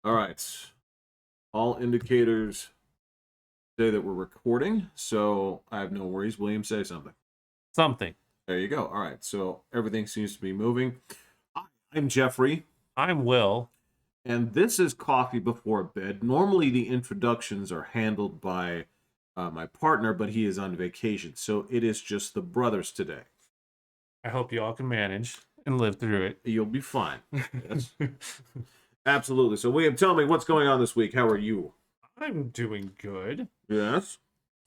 All right. All indicators say that we're recording, so I have no worries. William, say something. Something. There you go. All right. So everything seems to be moving. I'm Jeffrey, I'm Will. and this is Coffee Before Bed. Normally, the introductions are handled by my partner, but he is on vacation, so it is just the brothers today. I hope you all can manage and live through it. You'll be fine. Yes. Absolutely. So, William, tell me what's going on this week. How are you? I'm doing good. Yes.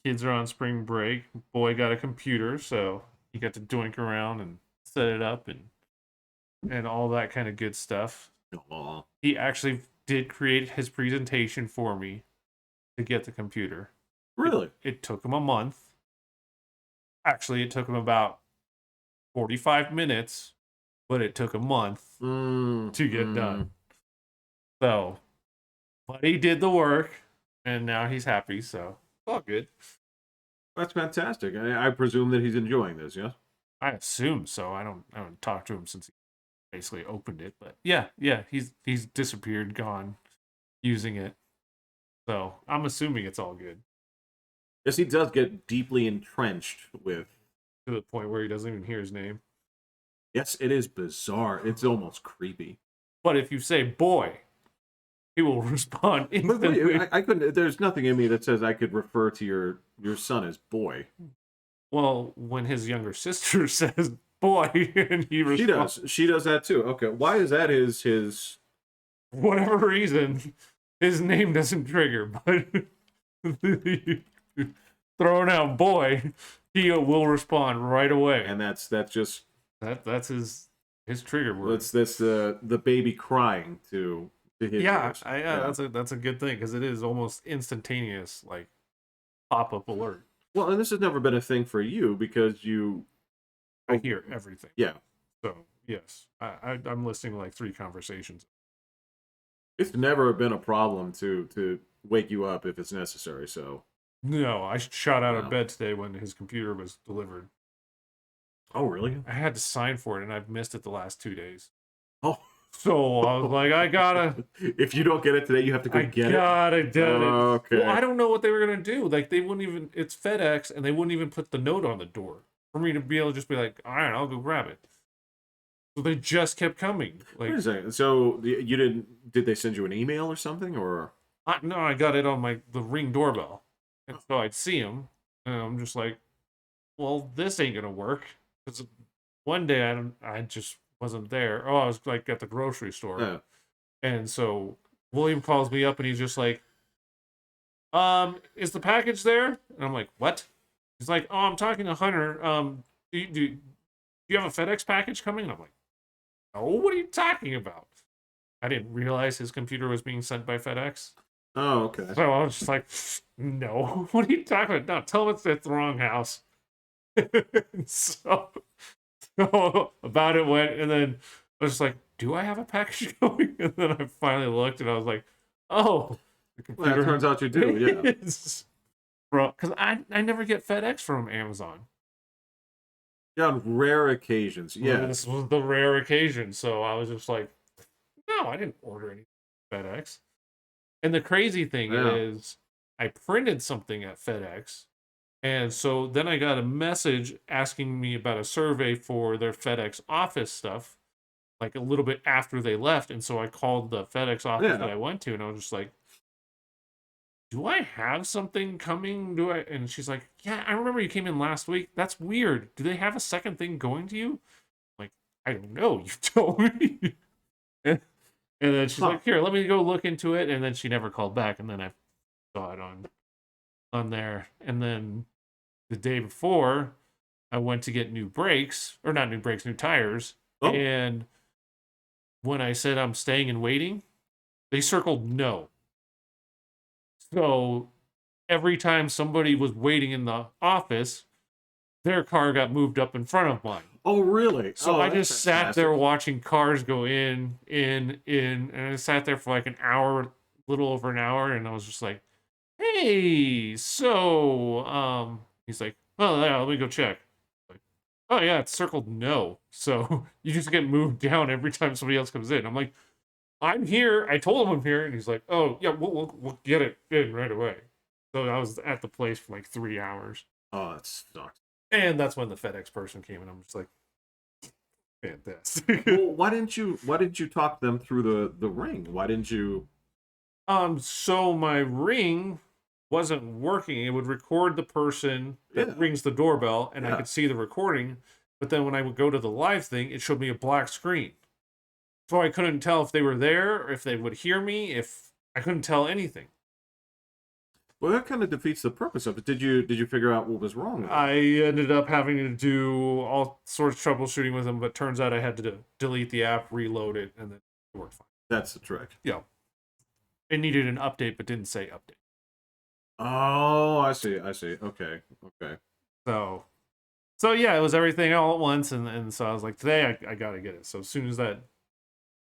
Kids are on spring break. Boy got a computer, so he got to doink around and set it up and all that kind of good stuff. Aw. He actually did create his presentation for me to get the computer. Really? It took him a month. Actually, it took him about 45 minutes, but it took a month to get done. So, but he did the work, and now he's happy, so all good. That's fantastic. I presume that he's enjoying this, yes? I assume so. I haven't talked to him since he basically opened it, but yeah, he's disappeared, gone, using it. So I'm assuming it's all good. Yes, he does get deeply entrenched with. To the point where he doesn't even hear his name. Yes, it is bizarre. It's almost creepy. But if you say boy, he will respond instantly. Wait, I couldn't. There's nothing in me that says I could refer to your son as boy. Well, when his younger sister says boy, and he responds, She does that too. Okay, why is that his? Whatever reason, his name doesn't trigger, but throwing out boy, he will respond right away. And that's just that's his trigger word. That's the baby crying to his ears. That's a good thing because it is almost instantaneous, like pop-up alert. Well, and this has never been a thing for you because I hear everything. Yeah. So yes, I'm listening to like 3 conversations. It's never been a problem to wake you up if it's necessary. So no, I shot out of bed today when his computer was delivered. Oh, really? I had to sign for it, and I've missed it the last 2 days. Oh. So I was like, I gotta. If you don't get it today, you have to go get it. Gotta get it. Okay. Well, I don't know what they were gonna do. Like they wouldn't even. It's FedEx, and they wouldn't even put the note on the door for me to be able to just be like, all right, I'll go grab it. So they just kept coming. Like, wait a second. So you didn't? Did they send you an email or something? Or no, I got it on the Ring doorbell, and so I'd see him, and I'm just like, well, this ain't gonna work. Because one day I just wasn't there. Oh, I was like at the grocery store. Yeah. And so William calls me up and he's just like, is the package there? And I'm like, what? He's like, oh, I'm talking to Hunter. Do you have a FedEx package coming? And I'm like, no, what are you talking about? I didn't realize his computer was being sent by FedEx. Oh, okay. So I was just like, no, what are you talking about? No, tell him it's at the wrong house. so about it went, and then I was just like, do I have a package going? And then I finally looked and I was like, oh, the computer. Well, it turns out you do, yeah. Bro, because I never get FedEx from Amazon. Yeah, on rare occasions, yeah. Well, this was the rare occasion, so I was just like, no, I didn't order any FedEx. And the crazy thing is, I printed something at FedEx. And so then I got a message asking me about a survey for their FedEx office stuff, like a little bit after they left. And so I called the FedEx office that I went to, and I was just like, do I have something coming? And she's like, yeah, I remember you came in last week. That's weird. Do they have a second thing going to you? I'm like, I don't know. You told me. and then she's like, here, let me go look into it. And then she never called back. And then I saw it on there. And then the day before, I went to get new brakes, or not new brakes, new tires. Oh. And when I said I'm staying and waiting, they circled no. So every time somebody was waiting in the office, their car got moved up in front of mine. Oh, really? So I just sat there watching cars go in, and I sat there for like an hour, little over an hour, and I was just like, hey, so, he's like, oh, yeah, let me go check. Like, oh, yeah, it's circled no. So you just get moved down every time somebody else comes in. I'm like, I'm here. I told him I'm here, and he's like, "Oh yeah, we'll get it in right away." So I was at the place for like 3 hours, Oh, that sucks. and that's when the FedEx person came, and I'm just like, fantastic. Well, why didn't you talk them through the ring? Why didn't you? So my ring wasn't working. It would record the person that Yeah, rings the doorbell, and I yeah. could see the recording. But then when I would go to the live thing, it showed me a black screen. So I couldn't tell if they were there, or if they would hear me, if I couldn't tell anything. Well, that kind of defeats the purpose of it. Did you figure out what was wrong with it? I ended up having to do all sorts of troubleshooting with them, but turns out I had to delete the app, reload it, and then it worked fine. That's the trick. Yeah. It needed an update, but didn't say update. Oh, I see. I see. Okay. Okay. So yeah, it was everything all at once, and so I was like, today I gotta get it. So as soon as that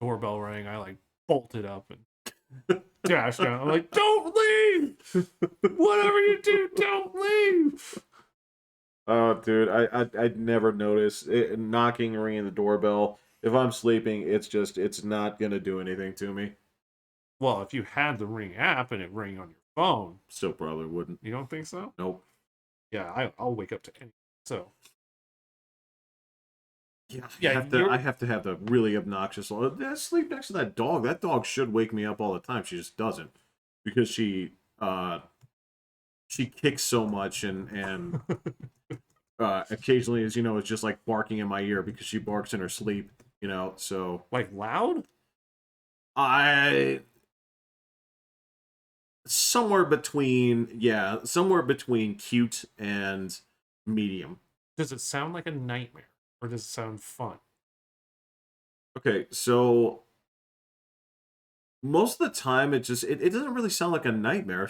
doorbell rang, I like bolted up and dashed down. I'm like, don't leave! Whatever you do, don't leave! Oh, dude, I'd never notice it, knocking or ringing the doorbell. If I'm sleeping, it's not gonna do anything to me. Well, if you had the Ring app and it rang on your phone, Still probably wouldn't. you don't think so? Nope. Yeah, I'll wake up to anything. So Yeah, yeah, I have to have the really obnoxious. I sleep next to that dog. That dog should wake me up all the time. She just doesn't because she kicks so much and occasionally, as you know, it's just like barking in my ear because she barks in her sleep. So like loud. I somewhere between cute and medium. Does it sound like a nightmare, or does it sound fun? Okay, so most of the time it doesn't really sound like a nightmare.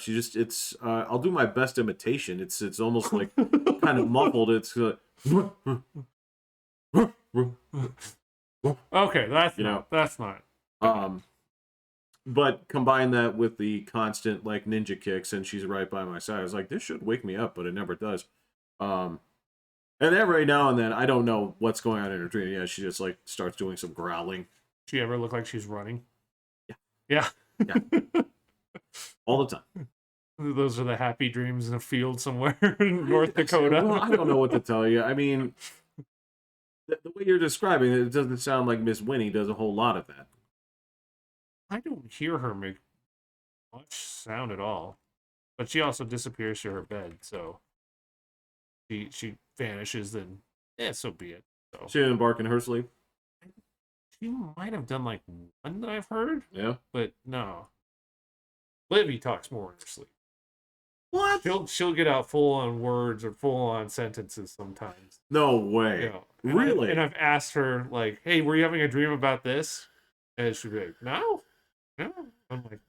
I'll do my best imitation. It's almost like kind of muffled. It's Okay, you know that's not. um but combine that with the constant like ninja kicks and she's right by my side. I was like, this should wake me up, but it never does. Um and every now and then I don't know what's going on in her dream. Yeah, she just like starts doing some growling. She ever look like she's running? Yeah. Yeah. Yeah. All the time. Those are the happy dreams in a field somewhere in North Dakota. Well, I don't know what to tell you. I mean, the way you're describing it, it doesn't sound like Miss Winnie does a whole lot of that. I don't hear her make much sound at all, but she also disappears to her bed, so she vanishes. Then yeah, so be it. So She didn't bark in her sleep. she might have done like one that I've heard, Yeah. but no. Livy talks more in her sleep. What? She'll get out full on words or full on sentences sometimes. No way. You know, Really? and I've asked her like, "Hey, were you having a dream about this?" And she'll be like, "No, no." I'm like,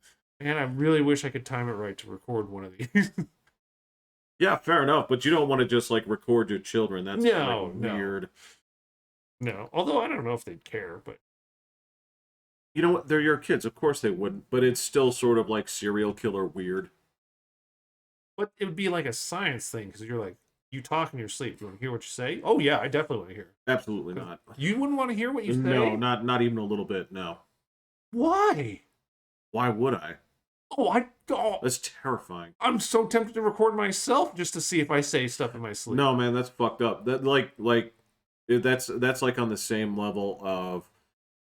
"Man, I really wish I could time it right to record one of these." Yeah, fair enough. But you don't want to just like record your children. That's No, like, weird. no. Although I don't know if they'd care, but You know what? They're your kids. Of course they wouldn't. But it's still sort of like serial killer weird. it would be like a science thing because you're like, you talk in your sleep. You want to hear what you say? Oh yeah, I definitely want to hear. Absolutely not. You wouldn't want to hear what you say? No, not even a little bit. No. Why? Why would I? Oh, That's terrifying. I'm so tempted to record myself just to see if I say stuff in my sleep. No, man, that's fucked up. That's like on the same level of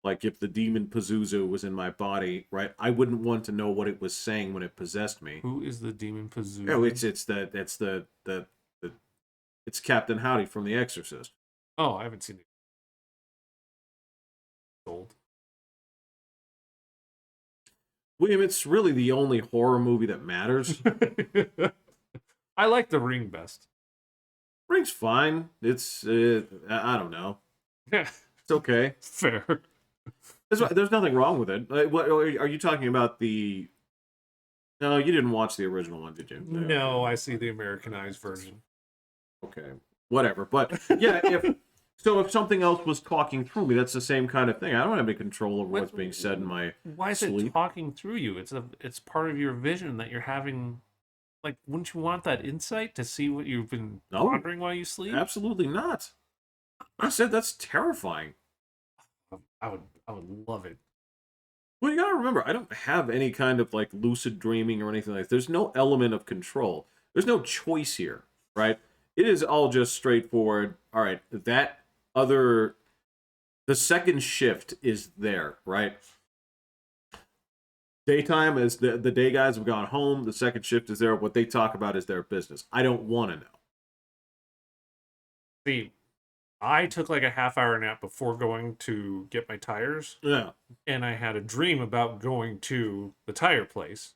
like if the demon Pazuzu was in my body, right? I wouldn't want to know what it was saying when it possessed me. Who is the demon Pazuzu? Oh, it's Captain Howdy from The Exorcist. Oh, I haven't seen it. Old. William, it's really the only horror movie that matters. I like The Ring best. Ring's fine. I don't know. Yeah, It's okay. fair. There's nothing wrong with it. What are you talking about? No, you didn't watch the original one, did you? No, I see the Americanized version. Okay, whatever. But yeah, if something else was talking through me, that's the same kind of thing. I don't have any control over what's being said in my Why is sleep. it talking through you? It's part of your vision that you're having. Like, wouldn't you want that insight to see what you've been pondering while you sleep? Absolutely not. I said that's terrifying. I would love it. Well, you gotta remember, I don't have any kind of like lucid dreaming or anything like that. There's no element of control. There's no choice here, right? It is all just straightforward. All right, that other, the second shift is there, right? Daytime is the day guys have gone home. The second shift is there. What they talk about is their business. I don't want to know. See, I took like a half-hour nap before going to get my tires, Yeah. and I had a dream about going to the tire place.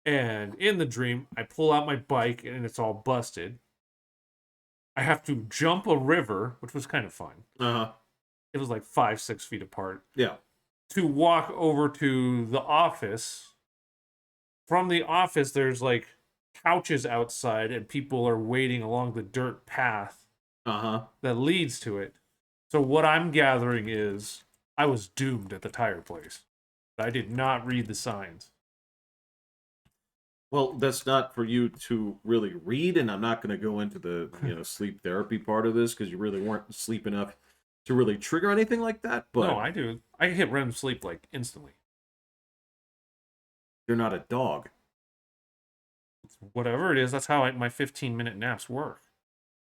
And in the dream, I pull out my bike and it's all busted. I have to jump a river, which was kind of fun. Uh-huh. It was like 5-6 feet apart. Yeah. To walk over to the office. From the office, there's like couches outside, and people are waiting along the dirt path that leads to it. So what I'm gathering is I was doomed at the tire place. I did not read the signs. Well, that's not for you to really read, and I'm not going to go into the sleep therapy part of this because you really weren't asleep enough to really trigger anything like that. But no, I do. I hit REM sleep like instantly. You're not a dog. Whatever it is, that's how my 15-minute naps work.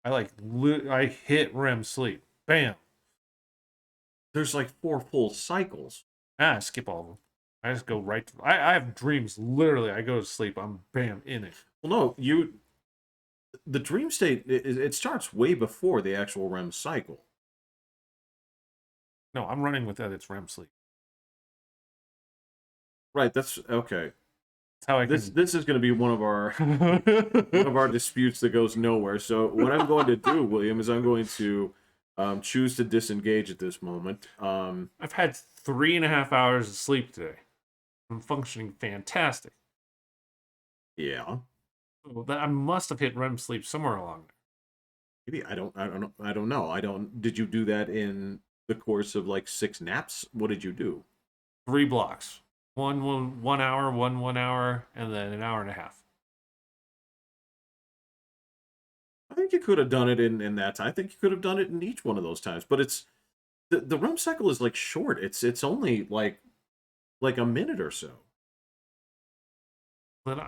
I hit REM sleep. Bam. There's like 4 full cycles. I skip all of them. I just go right to... I have dreams. Literally, I go to sleep. I'm bam in it. Well, no, the dream state, it starts way before the actual REM cycle. No, I'm running with that. It's REM sleep. Right. That's okay. That's how I this is going to be one of our disputes that goes nowhere. So what I'm going to do, William, is I'm going to choose to disengage at this moment. I've had 3.5 hours of sleep today. I'm functioning fantastic. Yeah. So I must have hit REM sleep somewhere along there. Maybe I don't know. Did you do that in the course of like 6 naps? What did you do? 3 blocks. One hour, 1 hour, and then an hour and a half. I think you could have done it in that time. I think you could have done it in each one of those times. But it's the REM cycle is like short. It's only like a minute or so. Then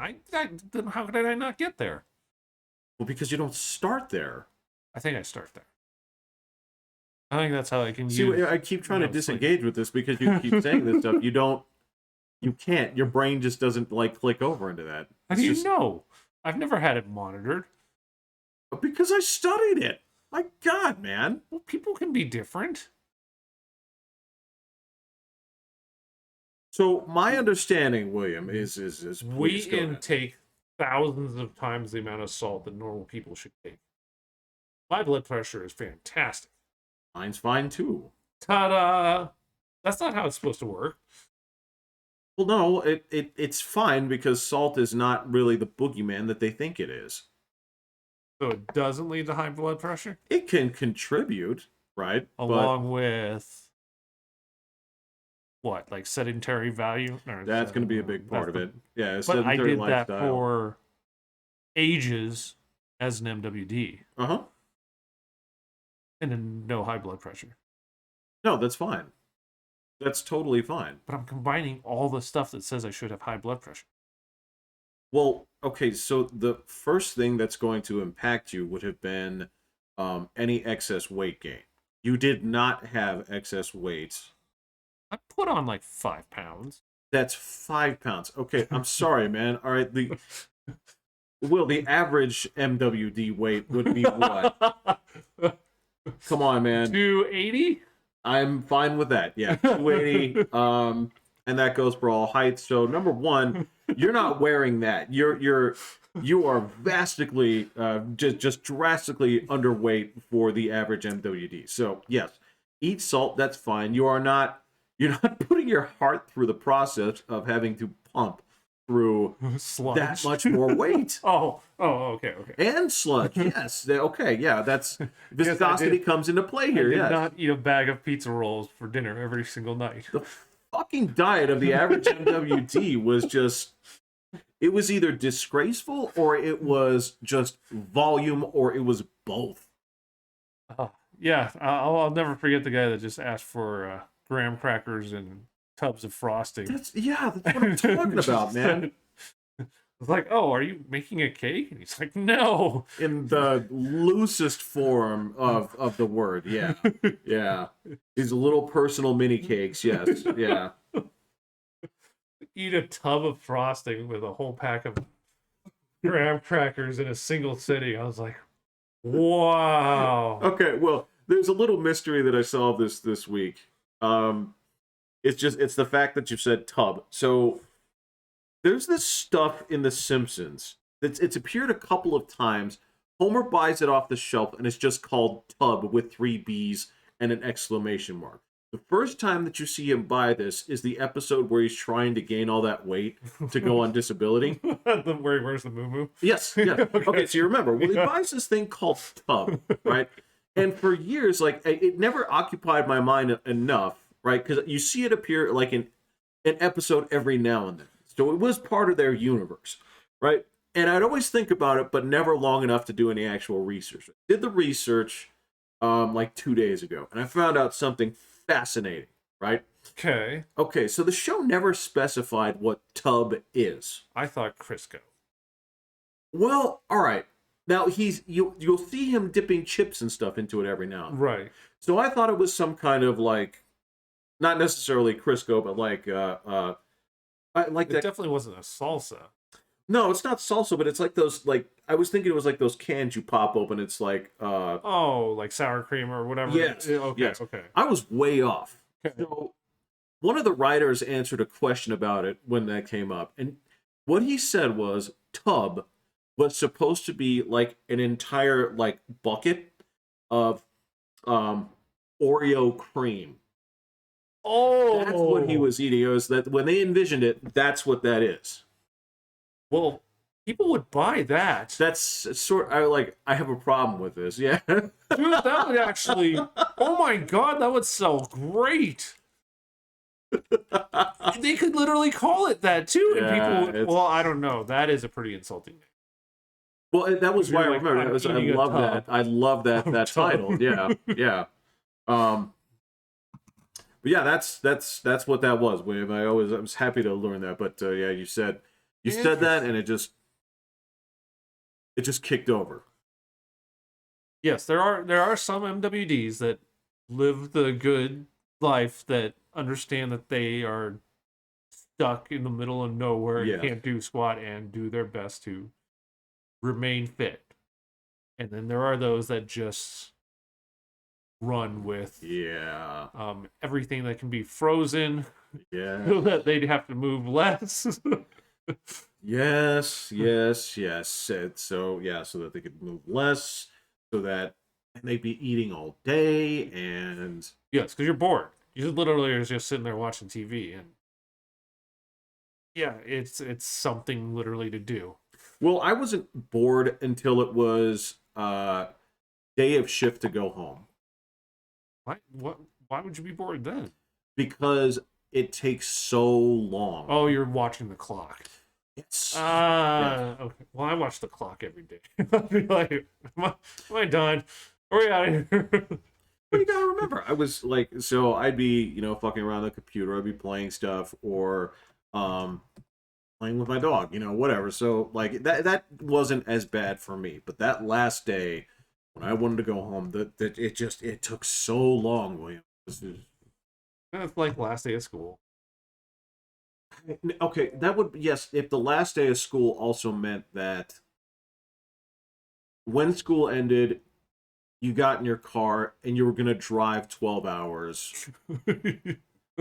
then how did I not get there? Well, because you don't start there. I think I start there. I think that's how I can See, use... I keep trying to disengage with this because you keep saying this stuff. You can't. Your brain just doesn't like click over into that. How do you know? I've never had it monitored. Because I studied it. My God, man. Well, people can be different. So my understanding, William, is we intake thousands of times the amount of salt that normal people should take. My blood pressure is fantastic. Mine's fine too. Ta-da! That's not how it's supposed to work. Well, no, it's fine because salt is not really the boogeyman that they think it is. So it doesn't lead to high blood pressure? It can contribute, right? Along with what, like sedentary value? That's going to be a big part of it. Yeah, but I did lifestyle. That for ages as an MWD. Uh-huh. And then no high blood pressure. No, that's fine. That's totally fine. But I'm combining all the stuff that says I should have high blood pressure. Well, okay, so the first thing that's going to impact you would have been any excess weight gain. You did not have excess weight. I put on like 5 pounds. That's 5 pounds. Okay, I'm sorry, man. All right, the average MWD weight would be what? Come on, man. 280? I'm fine with that. Yeah, 280. And that goes for all heights. So number one, you're not wearing that. You are vastly, just drastically underweight for the average MWD. So yes, eat salt. That's fine. You're not putting your heart through the process of having to pump through sludge. That much more weight. Okay. And sludge, yes. Okay, yeah, that's viscosity comes into play here. I did not eat a bag of pizza rolls for dinner every single night. The fucking diet of the average MWD was just, it was either disgraceful or it was just volume or it was both. Yeah, I'll never forget the guy that just asked for graham crackers and tubs of frosting. That's what I'm talking about, man. It's like, oh, are you making a cake? And he's like, no. In the loosest form of the word, yeah. Yeah. These little personal mini cakes, yes. Yeah. Eat a tub of frosting with a whole pack of graham crackers in a single sitting. I was like, wow. Okay, well, there's a little mystery that I solved this week. It's the fact that you said tub. So there's this stuff in The Simpsons. It's appeared a couple of times. Homer buys it off the shelf, and it's just called Tub with 3 B's and an exclamation mark. The first time that you see him buy this is the episode where he's trying to gain all that weight to go on disability. Where he wears the moo-moo? Yes, yeah. Okay, so you remember. Well, he buys this thing called Tub, right? And for years, like, it never occupied my mind enough, right? Because you see it appear, like, in an episode every now and then. So it was part of their universe, right? And I'd always think about it, but never long enough to do any actual research. I did the research like 2 days ago, and I found out something fascinating, right? Okay, so the show never specified what tub is. I thought Crisco. Well, all right. Now you'll see him dipping chips and stuff into it every now and then. Right. So I thought it was some kind of like, not necessarily Crisco, but like It definitely wasn't a salsa. No, it's not salsa, but it's like those, like, I was thinking it was like those cans you pop open. It's like like sour cream or whatever. Yes. Okay. Yes. Okay. I was way off. Okay. So one of the writers answered a question about it when that came up, and what he said was tub was supposed to be like an entire like bucket of Oreo cream. Oh, That's what he was eating. It was that when they envisioned it, that's what that is. Well, people would buy that. That's I have a problem with this. Yeah. Dude, that would actually, oh my god, that would sell great. They could literally call it that too, and people would, well, I don't know. That is a pretty insulting name. Well, that was why I remember it. I love that title. Yeah, yeah. But yeah, that's what that was, William. I was happy to learn that. But yeah, you said that, and it just kicked over. Yes, there are some MWDs that live the good life, that understand that they are stuck in the middle of nowhere and can't do squat and do their best to remain fit. And then there are those that just run with everything that can be frozen, so that they'd have to move less. yes. So that they could move less, so that they'd be eating all day, and yes, because you're bored. You literally are just sitting there watching TV, and yeah, it's something literally to do. Well, I wasn't bored until it was day of shift to go home. Why would you be bored then? Because it takes so long. Oh, you're watching the clock. Yes. Okay. Well, I watch the clock every day. I'll be like, am I done? Are we out of here? But you gotta remember, I was like, so I'd be, fucking around the computer, I'd be playing stuff, or playing with my dog, whatever. So like that wasn't as bad for me. But that last day, when I wanted to go home, it took so long, William. It's like last day of school. Okay, that would, yes, if the last day of school also meant that when school ended, you got in your car and you were going to drive 12 hours.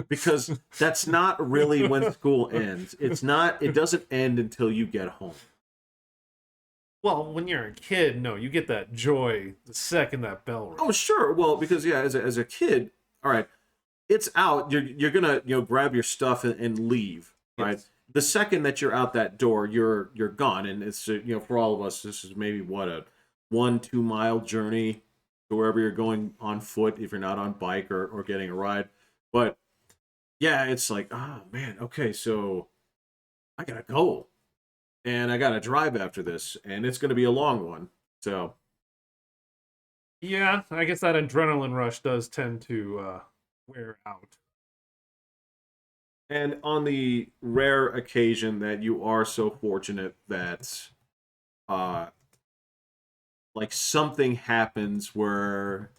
Because that's not really when school ends. It doesn't end until you get home. Well, when you're a kid, no, you get that joy the second that bell rings. Oh, sure. Well, because as a kid, all right, it's out. You're gonna grab your stuff and leave, right? Yes. The second that you're out that door, you're gone, and it's for all of us, this is maybe what, a 1-2 mile journey to wherever you're going on foot if you're not on bike or getting a ride. But yeah, it's like, oh man, okay, so I gotta go, and I gotta drive after this, and it's gonna be a long one. So yeah, I guess that adrenaline rush does tend to wear out. And on the rare occasion that you are so fortunate that uh like something happens where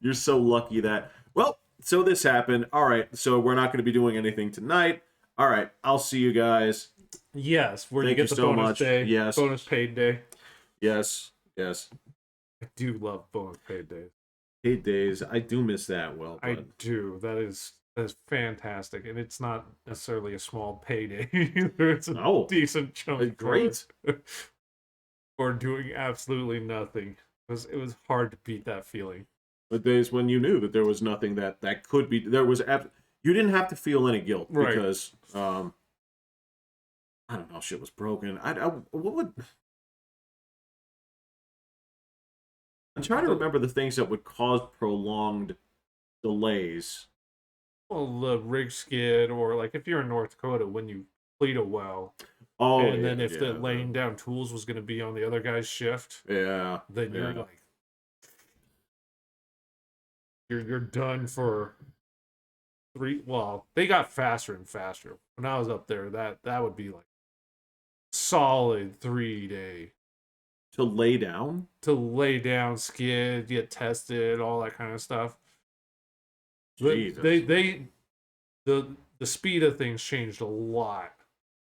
you're so lucky that, well, so this happened. All right, so we're not going to be doing anything tonight. All right, I'll see you guys. Yes, where you Thank you get the so bonus much. day, Yes, bonus paid day. yes, yes. I do love bonus paid days. 8 days. I do miss that. Well, I but do. That is fantastic, and it's not necessarily a small payday either. It's a oh, decent chunk great. for doing absolutely nothing. It was hard to beat that feeling. The days when you knew that there was nothing that could be there was. You didn't have to feel any guilt Right. because I don't know, shit was broken. What would I'm trying to remember the things that would cause prolonged delays. Well, the rig skid, or like if you're in North Dakota, when you complete a well, Oh and yeah, then if the yeah, laying down tools was going to be on the other guy's shift, yeah, then you're yeah. like, you're done for three. Well, they got faster and faster. When I was up there, that would be like solid 3 day To lay down. to lay down, skid, get tested, all that kind of stuff. But Jesus. the speed of things changed a lot.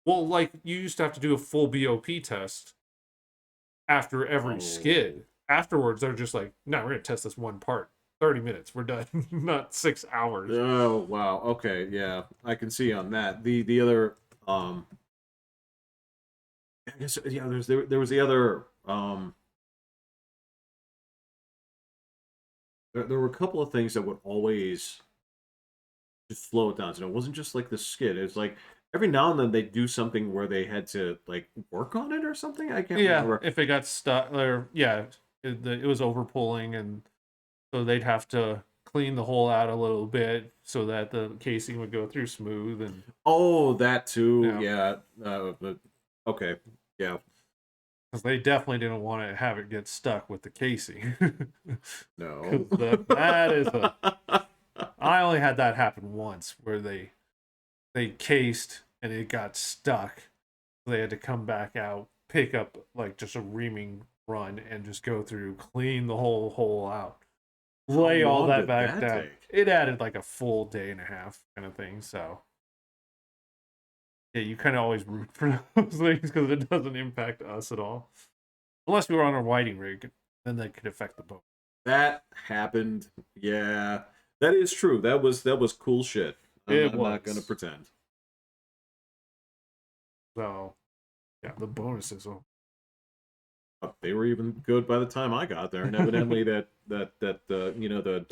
Well, like you used to have to do a full BOP test after every skid. Afterwards, they're just like, no, we're gonna test this one part. 30 minutes, we're done. Not 6 hours. Oh wow. Okay, yeah, I can see on that. The other I guess yeah. There was the other there were a couple of things that would always just slow it down. So it wasn't just like the skid. It's like every now and then they do something where they had to like work on it or something. I can't remember. If it got stuck, or it was over pulling, and so they'd have to clean the hole out a little bit so that the casing would go through smooth. And Oh, that too. Yeah. Okay. Yeah. because they definitely didn't want to have it get stuck with the casing. No. That is a. I only had that happen once where they cased and it got stuck. They had to come back out, pick up like just a reaming run, and just go through, clean the whole hole out, lay all that back down. It added like a full day and a half kind of thing. So yeah, you kind of always root for those things because it doesn't impact us at all, unless we were on a whiting rig, then that could affect the boat. That happened. Yeah, that is true. That was cool shit. I'm not gonna pretend. So yeah, the bonuses. They were even good by the time I got there, and evidently that the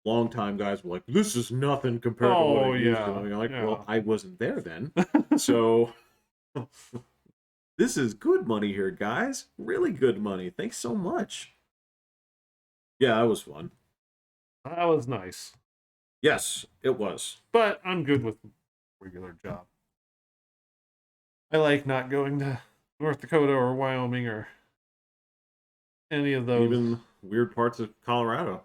long time guys were like, "This is nothing compared to what I used to." And I'm like, well, I wasn't there then, so this is good money here, guys. Really good money. Thanks so much. Yeah, that was fun. That was nice. Yes, it was. But I'm good with regular job. I like not going to North Dakota or Wyoming or any of those. Even weird parts of Colorado.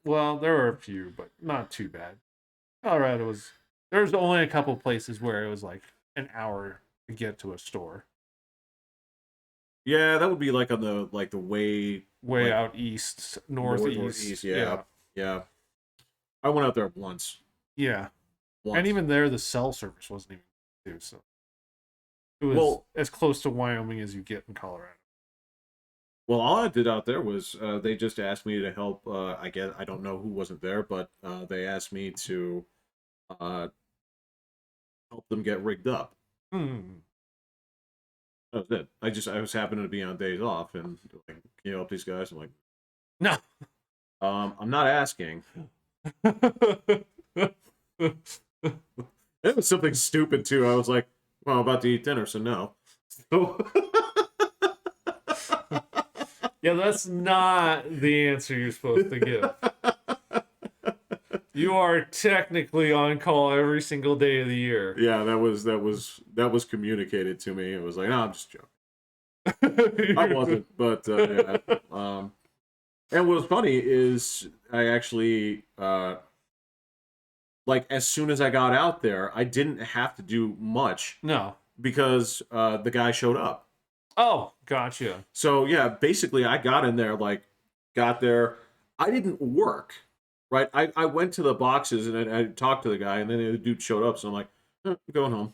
Well, there were a few, but not too bad. Colorado was. There's only a couple places where it was like an hour to get to a store. Yeah, that would be like on the way out east, northeast. Yeah. I went out there once. Yeah. Once. And even there, the cell service wasn't even good, so it was as close to Wyoming as you get in Colorado. Well, all I did out there was they just asked me to help. I don't know who wasn't there, but they asked me to help them get rigged up. That was it. I was happening to be on days off, and like, can you help these guys? I'm like, no. I'm not asking. It was something stupid too. I was like, well, I'm about to eat dinner, so no. So yeah, that's not the answer you're supposed to give. You are technically on call every single day of the year. Yeah, that was communicated to me. It was like, no, I'm just joking. I wasn't, but yeah. And what was funny is I actually like as soon as I got out there, I didn't have to do much No. because the guy showed up. Oh, gotcha. So yeah, basically I got in there, like got there. I didn't work, right? I went to the boxes and I talked to the guy, and then the dude showed up. So I'm like, I'm going home.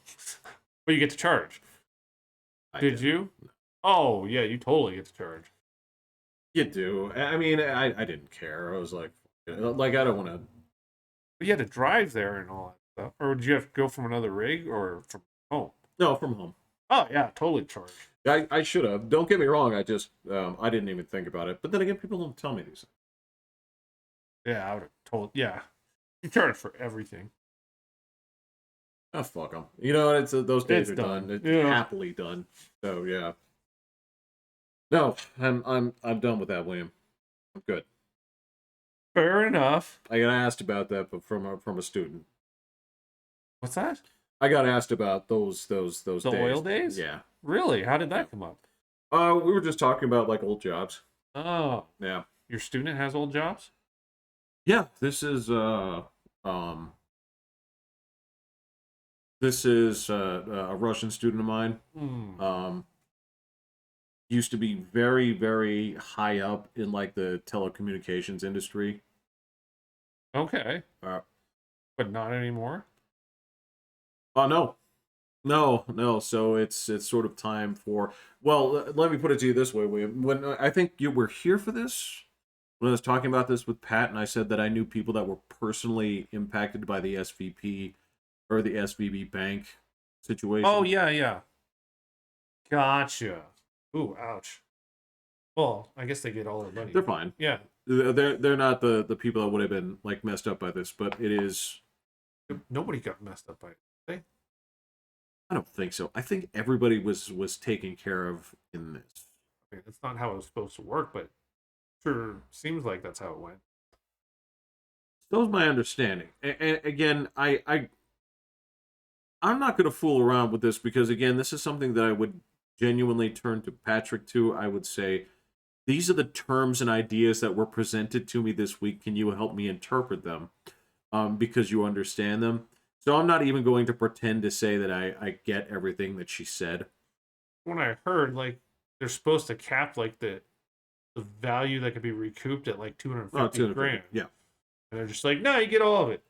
But you get to charge. Did you? Oh yeah, you totally get to charge. You do. I mean, I didn't care. I was like I don't want to. But you had to drive there and all that stuff, or did you have to go from another rig or from home? No, from home. Oh yeah, totally charged. I should have. Don't get me wrong. I just I didn't even think about it. But then again, people don't tell me these things. Yeah, I would have told. Yeah, you charge for everything. Oh fuck them. You know, it's those days It's are done. done. It's Yeah. happily done. So yeah. No, I'm done with that, William. I'm good. Fair enough. I got asked about that, but from a student. What's that? I got asked about those The days. oil days? Yeah. Really? How did that come up? We were just talking about like old jobs. Oh, Yeah. your student has old jobs? Yeah. This is a Russian student of mine. Used to be very, very high up in like the telecommunications industry. Okay. But not anymore? Oh no. So it's sort of time for. Well, let me put it to you this way, William. When I think you were here for this, when I was talking about this with Pat, and I said that I knew people that were personally impacted by the SVP or the SVB bank situation. Oh yeah. Gotcha. Ooh, ouch. Well, I guess they get all their money. They're fine. Yeah. They're not the people that would have been like messed up by this, but it is. Nobody got messed up by it. I don't think so. I think everybody was taken care of in this. I mean, that's not how it was supposed to work, but sure seems like that's how it went. That was my understanding. And again, I'm not going to fool around with this because again, this is something that I would genuinely turn to Patrick to. I would say, these are the terms and ideas that were presented to me this week. Can you help me interpret them? Because you understand them. So I'm not even going to pretend to say that I get everything that she said. When I heard, like, they're supposed to cap, like, the value that could be recouped at, like, 250 grand. Yeah. And they're just like, no, you get all of it.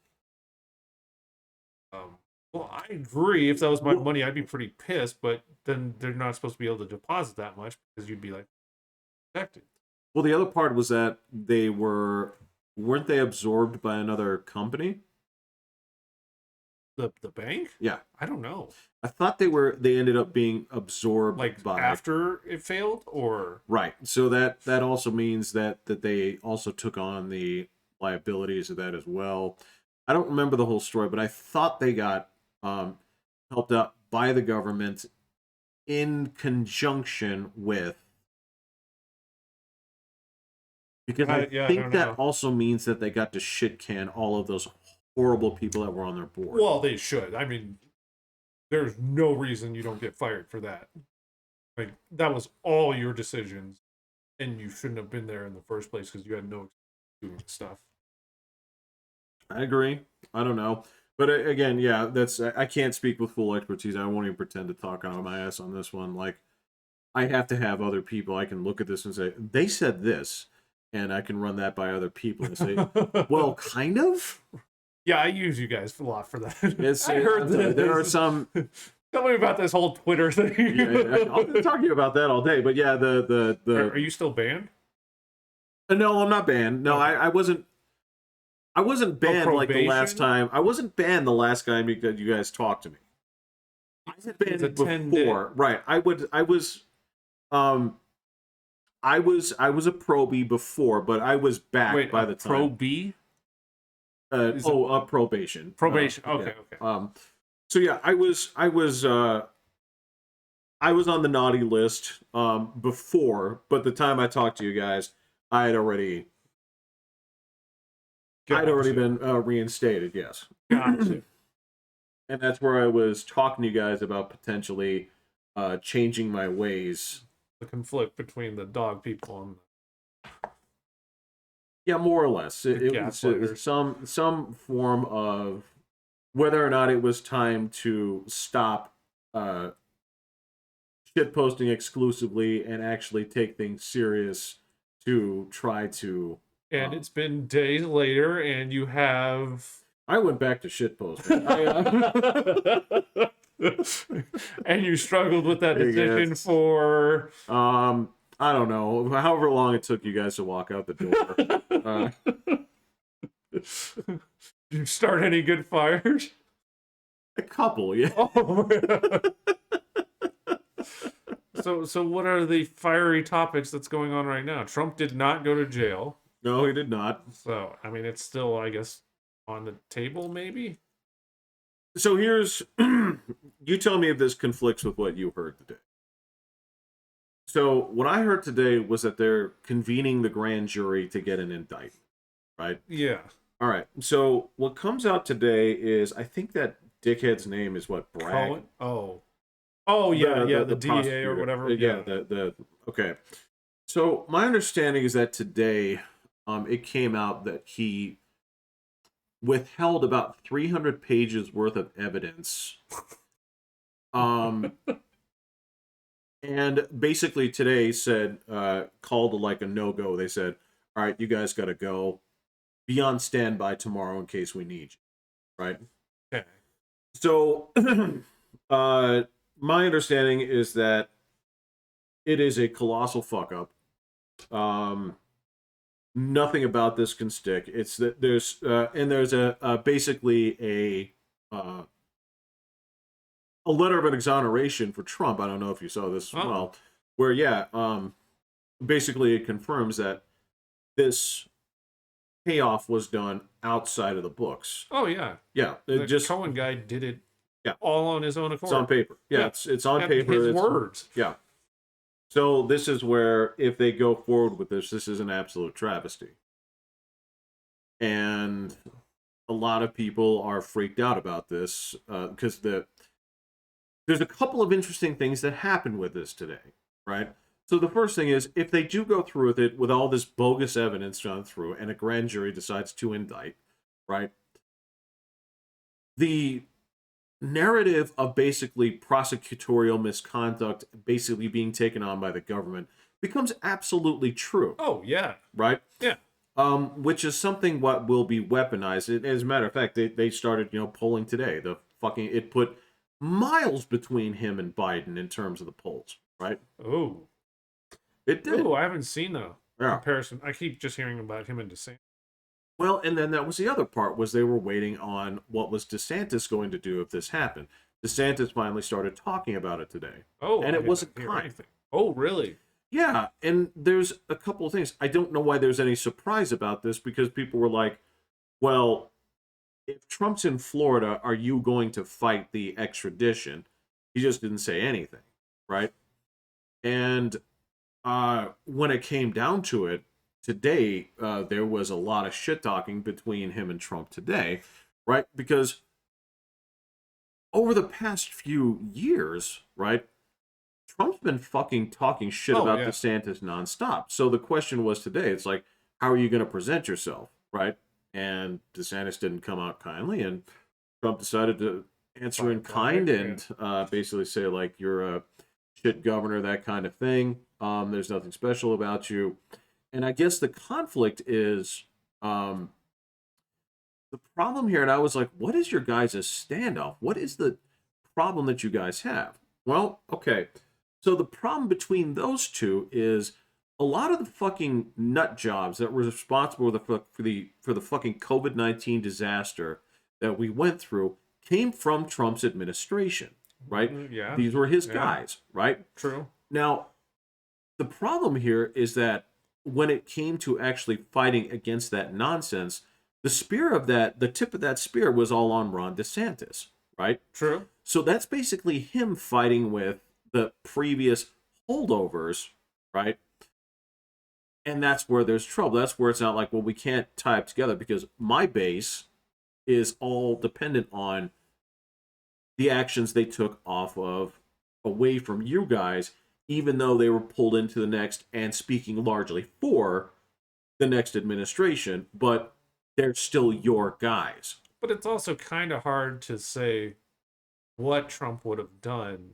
Well, I agree. If that was my money, I'd be pretty pissed, but then they're not supposed to be able to deposit that much because you'd be, like, protected. Well, the other part was that weren't they absorbed by another company? The bank? Yeah. I don't know. I thought they ended up being absorbed by after it failed, or right. So that also means that they also took on the liabilities of that as well. I don't remember the whole story, but I thought they got helped out by the government in conjunction with, because I think that also means that they got to shit can all of those horrible people that were on their board. Well, they should. I mean, there's no reason you don't get fired for that. Like, that was all your decisions, and you shouldn't have been there in the first place because you had no doing stuff. I agree. I don't know. But again, yeah, I can't speak with full expertise. I won't even pretend to talk out of my ass on this one. Like, I have to have other people. I can look at this and say, they said this, and I can run that by other people and say, well, kind of? Yeah, I use you guys a lot for that. I heard that. There are some... Tell me about this whole Twitter thing. Yeah, I'll talk to you about that all day. But yeah, the Are you still banned? No, I'm not banned. No, I wasn't banned like the last time. I wasn't banned the last time you guys talked to me. I was banned before. Right. I was a pro B before, but I was back by the time. Pro B? Probation. Probation. Okay. So yeah, I was on the naughty list before, but the time I talked to you guys, I'd already been reinstated. Yes. Gotcha. And that's where I was talking to you guys about potentially changing my ways. The conflict between the dog people and yeah, more or less. It was some form of whether or not it was time to stop shit posting exclusively and actually take things serious to try to. And it's been days later, and you have. I went back to shit posting. And you struggled with that decision for. I don't know, however long it took you guys to walk out the door. Did you start any good fires? A couple, yeah. Oh. So what are the fiery topics that's going on right now? Trump did not go to jail. No, he did not. So, I mean, it's still, I guess, on the table, maybe? So here's, you tell me if this conflicts with what you heard today. So what I heard today was that they're convening the grand jury to get an indictment, right? Yeah. All right. So what comes out today is, I think that dickhead's name is what, Bragg? Cohen? Oh, yeah, the DA or whatever. Yeah, okay. So my understanding is that today, it came out that he withheld about 300 pages worth of evidence. And basically today said, called like a no-go. They said, all right, you guys got to go. Be on standby tomorrow in case we need you. Right? Okay. So, my understanding is that it is a colossal fuck-up. Nothing about this can stick. It's that there's basically a letter of an exoneration for Trump. I don't know if you saw this as well, where basically it confirms that this payoff was done outside of the books. Oh yeah, yeah. The Cohen guy did it. Yeah, all on his own accord. It's on paper. Yeah, it's on paper. His words. Yeah. So this is where, if they go forward with this is an absolute travesty. And a lot of people are freaked out about this because there's a couple of interesting things that happen with this today, right? So the first thing is, if they do go through with it, with all this bogus evidence gone through, and a grand jury decides to indict, right? The narrative of basically prosecutorial misconduct basically being taken on by the government becomes absolutely true. Oh, yeah. Right? Yeah. Which is something what will be weaponized. As a matter of fact, they started, polling today. It put miles between him and Biden in terms of the polls, right? Oh. It did. Oh, I haven't seen a comparison. I keep just hearing about him and DeSantis. Well, and then that was the other part, was they were waiting on what was DeSantis going to do if this happened. DeSantis finally started talking about it today. Oh, and it wasn't kind. Oh, really? Yeah, and there's a couple of things. I don't know why there's any surprise about this, because people were like, well, if Trump's in Florida, are you going to fight the extradition? He just didn't say anything, right? And when it came down to it, today, there was a lot of shit talking between him and Trump today, right? Because over the past few years, right, Trump's been fucking talking shit about DeSantis nonstop. So the question was today, it's like, how are you going to present yourself, right? And DeSantis didn't come out kindly, and Trump decided to answer in kind and basically say, like, you're a shit governor, that kind of thing. There's nothing special about you. And I guess the conflict is the problem here. And I was like, what is your guys' standoff? What is the problem that you guys have? Well, okay. So the problem between those two is a lot of the fucking nut jobs that were responsible for the fucking COVID-19 disaster that we went through came from Trump's administration, right? Yeah. These were his guys, right? True. Now, the problem here is that when it came to actually fighting against that nonsense, the tip of that spear was all on Ron DeSantis, right? True. So that's basically him fighting with the previous holdovers, right? And that's where there's trouble. That's where it's not like, well, we can't tie it together, because my base is all dependent on the actions they took away from you guys, even though they were pulled into the next and speaking largely for the next administration, but they're still your guys. But it's also kind of hard to say what Trump would have done.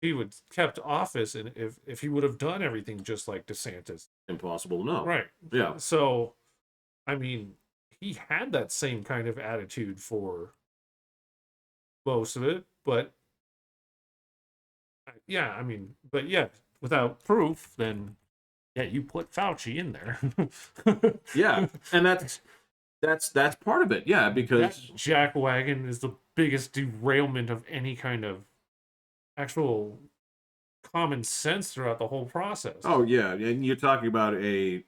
He would kept office, and if he would have done everything just like DeSantis. Impossible to know. Right. Yeah. So, I mean, he had that same kind of attitude for most of it, but yeah, I mean, but yeah, without proof, then yeah, you put Fauci in there. Yeah, and that's part of it. Yeah, because that jackwagon is the biggest derailment of any kind of actual common sense throughout the whole process. oh yeah, and you're talking about a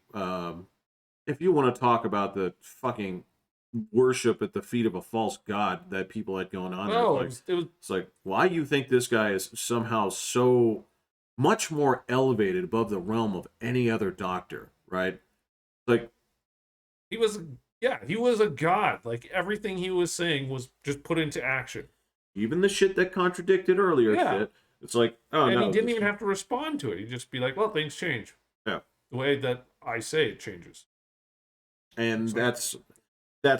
if you want to talk about the fucking worship at the feet of a false god that people had going on there, Oh, it's like why you think this guy is somehow so much more elevated above the realm of any other doctor, right? Like he was, yeah, he was a god. Like everything he was saying was just put into action. even the shit that contradicted earlier Yeah. shit, it's like, oh And no, he didn't even have to respond to it. He'd just be like, well, things change. Yeah. The way that I say it changes. And that's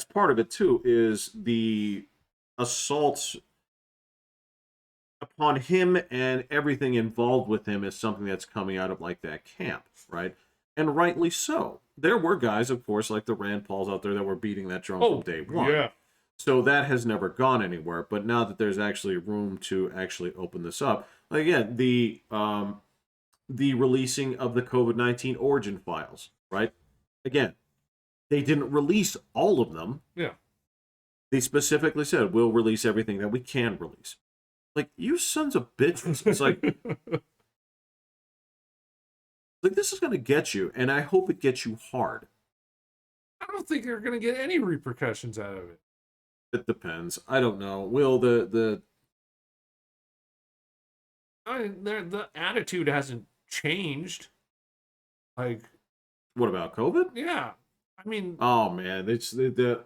part of it too, is the assaults upon him and everything involved with him is something that's coming out of like that camp, right? And rightly so. There were guys, of course, like the Rand Pauls out there that were beating that drum from day one. Yeah. So that has never gone anywhere. But now that there's actually room to actually open this up, again, the releasing of the COVID-19 origin files, right? Again, they didn't release all of them. Yeah. They specifically said, we'll release everything that we can release. Like, you sons of bitches. It's like, this is going to get you, and I hope it gets you hard. I don't think they're going to get any repercussions out of it. It depends. I don't know. Will the the attitude hasn't changed. Like, what about COVID? yeah. I mean, oh man, it's the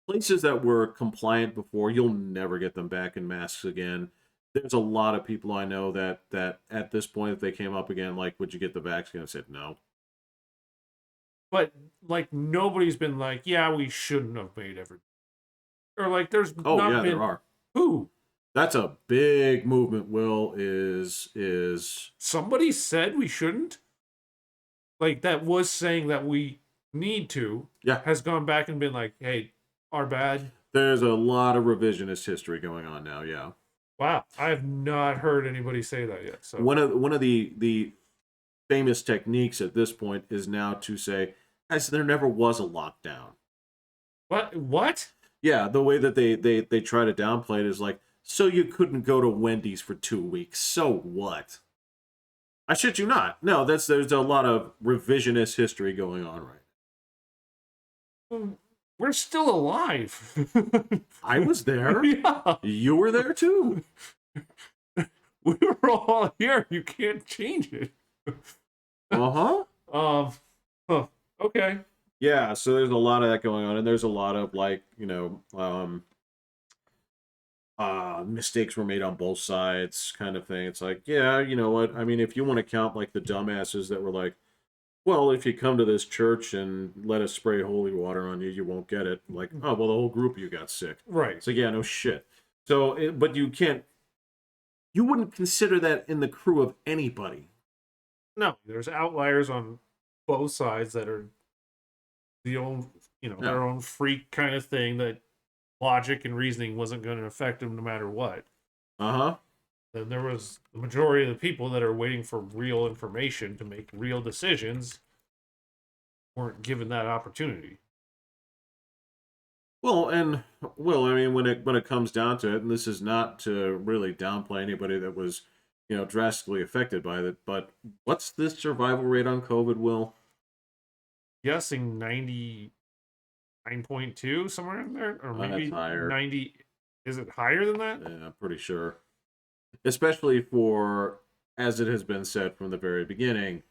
places that were compliant before, you'll never get them back in masks again. There's a lot of people I know that at this point, if they came up again, like, would you get the vaccine? I said no. but like nobody's been like, yeah, we shouldn't have made every, or like there's Oh not yeah, been there are. who. That's a big movement. Will is Somebody said we shouldn't. Like that was saying that we need to. Yeah. Has gone back and been like, hey, our bad. There's a lot of revisionist history going on now. Yeah. Wow, I have not heard anybody say that yet. So one of the famous techniques at this point is now to say, guys, there never was a lockdown. What? Yeah, the way that they try to downplay it is like, so you couldn't go to Wendy's for 2 weeks. So what? I shit you not. No, there's a lot of revisionist history going on right now. We're still alive. I was there. Yeah. You were there too. We were all here. You can't change it. Uh-huh. Huh. Okay. Yeah, so there's a lot of that going on, and there's a lot of like, mistakes were made on both sides kind of thing. It's like, yeah, you know what? I mean, if you want to count like the dumbasses that were like, well, if you come to this church and let us spray holy water on you, you won't get it. Like, oh, well, the whole group of you got sick. Right. So, yeah, no shit. So, but you wouldn't consider that in the crew of anybody. No, there's outliers on both sides that are their own freak kind of thing that logic and reasoning wasn't going to affect them no matter what. Uh-huh. Then there was the majority of the people that are waiting for real information to make real decisions weren't given that opportunity. Well, I mean, when it comes down to it, and this is not to really downplay anybody that was, drastically affected by it, but what's the survival rate on COVID, Will? Guessing 99.2, somewhere in there, or maybe that's higher. 90. Is it higher than that? Yeah, I'm pretty sure. Especially for, as it has been said from the very beginning,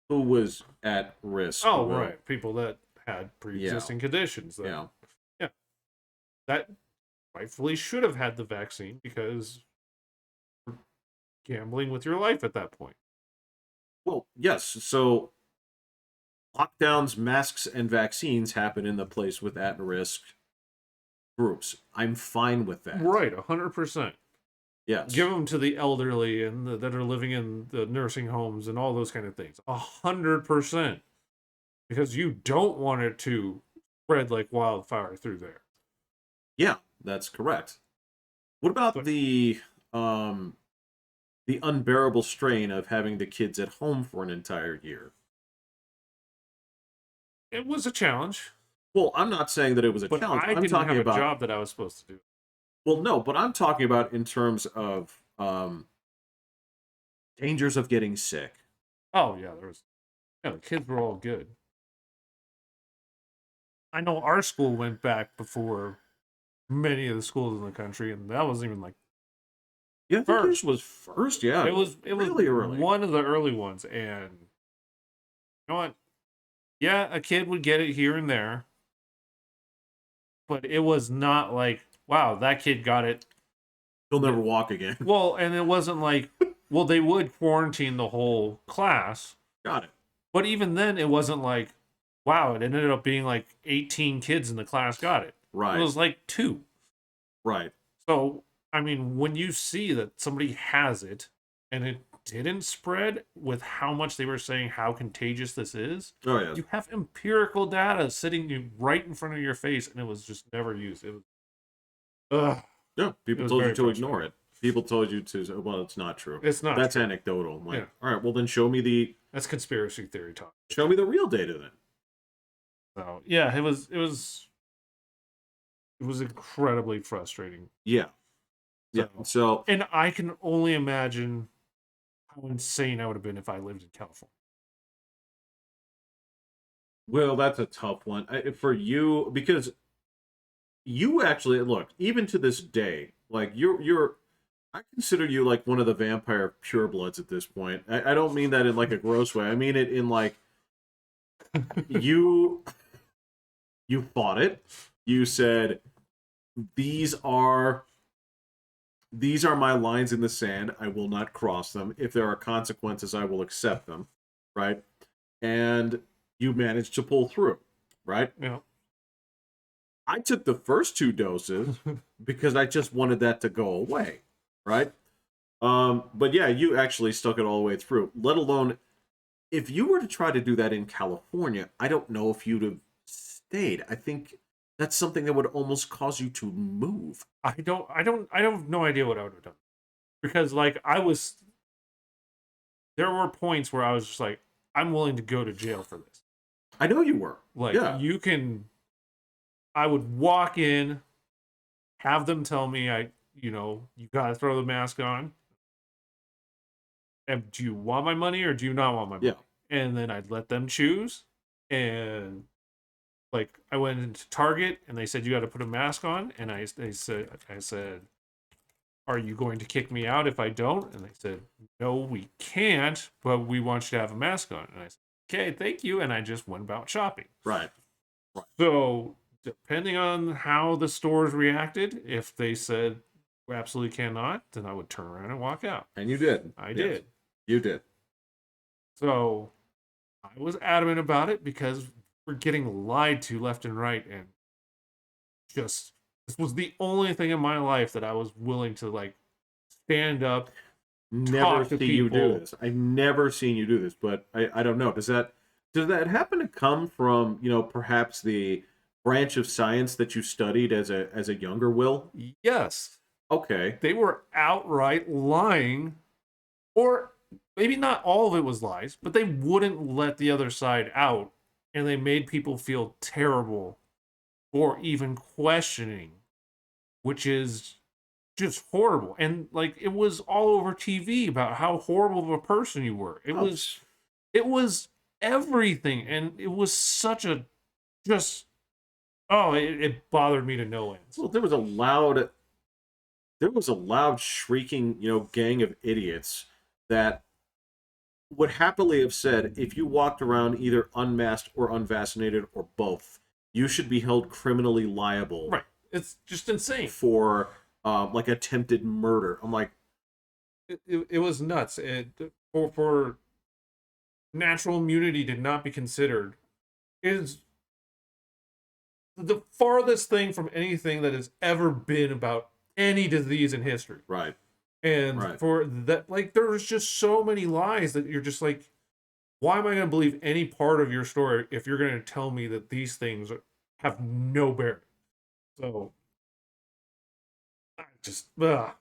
who was at risk. Oh, right. People that had pre-existing conditions. Yeah. That rightfully should have had the vaccine because you're gambling with your life at that point. Well, yes. So lockdowns, masks, and vaccines happen in the place with at risk groups. I'm fine with that. Right, 100%. Yes. Give them to the elderly and that are living in the nursing homes and all those kind of things. 100%. Because you don't want it to spread like wildfire through there. Yeah, that's correct. What about But the unbearable strain of having the kids at home for an entire year? it was a challenge. Well, I'm not saying that it was a But challenge. I I'm didn't talking have a about, job that I was supposed to do. well, no, but I'm talking about in terms of dangers of getting sick. Oh yeah, the kids were all good. I know our school went back before many of the schools in the country, and that wasn't even like Yeah, I think yours first. was first. Yeah, It was really early. one of the early ones, and you know what? Yeah, a kid would get it here and there, but it was not like, wow, that kid got it. He'll never walk again. Well, and it wasn't like, well, they would quarantine the whole class, Got it. but even then, it wasn't like, wow, it ended up being like 18 kids in the class got it. Right. It was like 2. Right. So, I mean, when you see that somebody has it and it didn't spread with how much they were saying how contagious this is, Oh yeah. you have empirical data sitting right in front of your face, and it was just never used. It was, Yeah, it people was told you very to ignore frustrating. it. People told you to. Well, it's not true. It's not That's true. anecdotal. I'm like, Yeah. all right, well then show me the That's conspiracy theory talk. real data then. So yeah, it was incredibly frustrating. Yeah. Yeah. So And I can only imagine how insane I would have been if I lived in California. well, that's a tough one for you because you actually look even to this day like you're I consider you like one of the vampire purebloods at this point. I don't mean that in like a gross way. I mean it in like you you fought it. You said these are my lines in the sand. I will not cross them. If there are consequences, I will accept them. Right? And you managed to pull through. Right? Yeah. I took the first 2 doses because I just wanted that to go away. Right? But yeah, you actually stuck it all the way through. Let alone if you were to try to do that in California, I don't know if you'd have stayed. I think that's something that would almost cause you to move. I have no idea what I would have done. Because like there were points where I was just like, I'm willing to go to jail for this. I know you were. Like Yeah. I would walk in, have them tell me you gotta throw the mask on. And do you want my money or do you not want my money? Yeah. And then I'd let them choose. And like I went into Target and they said you got to put a mask on, and I said, are you going to kick me out if I don't? And they said, no, we can't, but we want you to have a mask on. And I said, okay, thank you. And I just went about shopping. Right. So depending on how the stores reacted, if they said we absolutely cannot, then I would turn around and walk out. And you did. I did. You did. So I was adamant about it because we're getting lied to left and right, and just this was the only thing in my life that I was willing to like stand up. Never talk to see you do people. this. I've never seen you do this, but I don't know. Does that happen to come from, perhaps the branch of science that you studied as a younger Will? Yes, Okay. they were outright lying, or maybe not all of it was lies, but they wouldn't let the other side out, and they made people feel terrible for even questioning, which is just horrible. And like it was all over TV about how horrible of a person you were. It was everything, and it was such a just it bothered me to no end. Well, there was a loud shrieking, gang of idiots that would happily have said if you walked around either unmasked or unvaccinated or both, you should be held criminally liable. Right. It's just insane. For like attempted murder. I'm like, it was nuts. For natural immunity to not be considered is the farthest thing from anything that has ever been about any disease in history. Right. And Right. for that, like, there's just so many lies that you're just like, why am I going to believe any part of your story if you're going to tell me that these things have no bearing? So, I just, I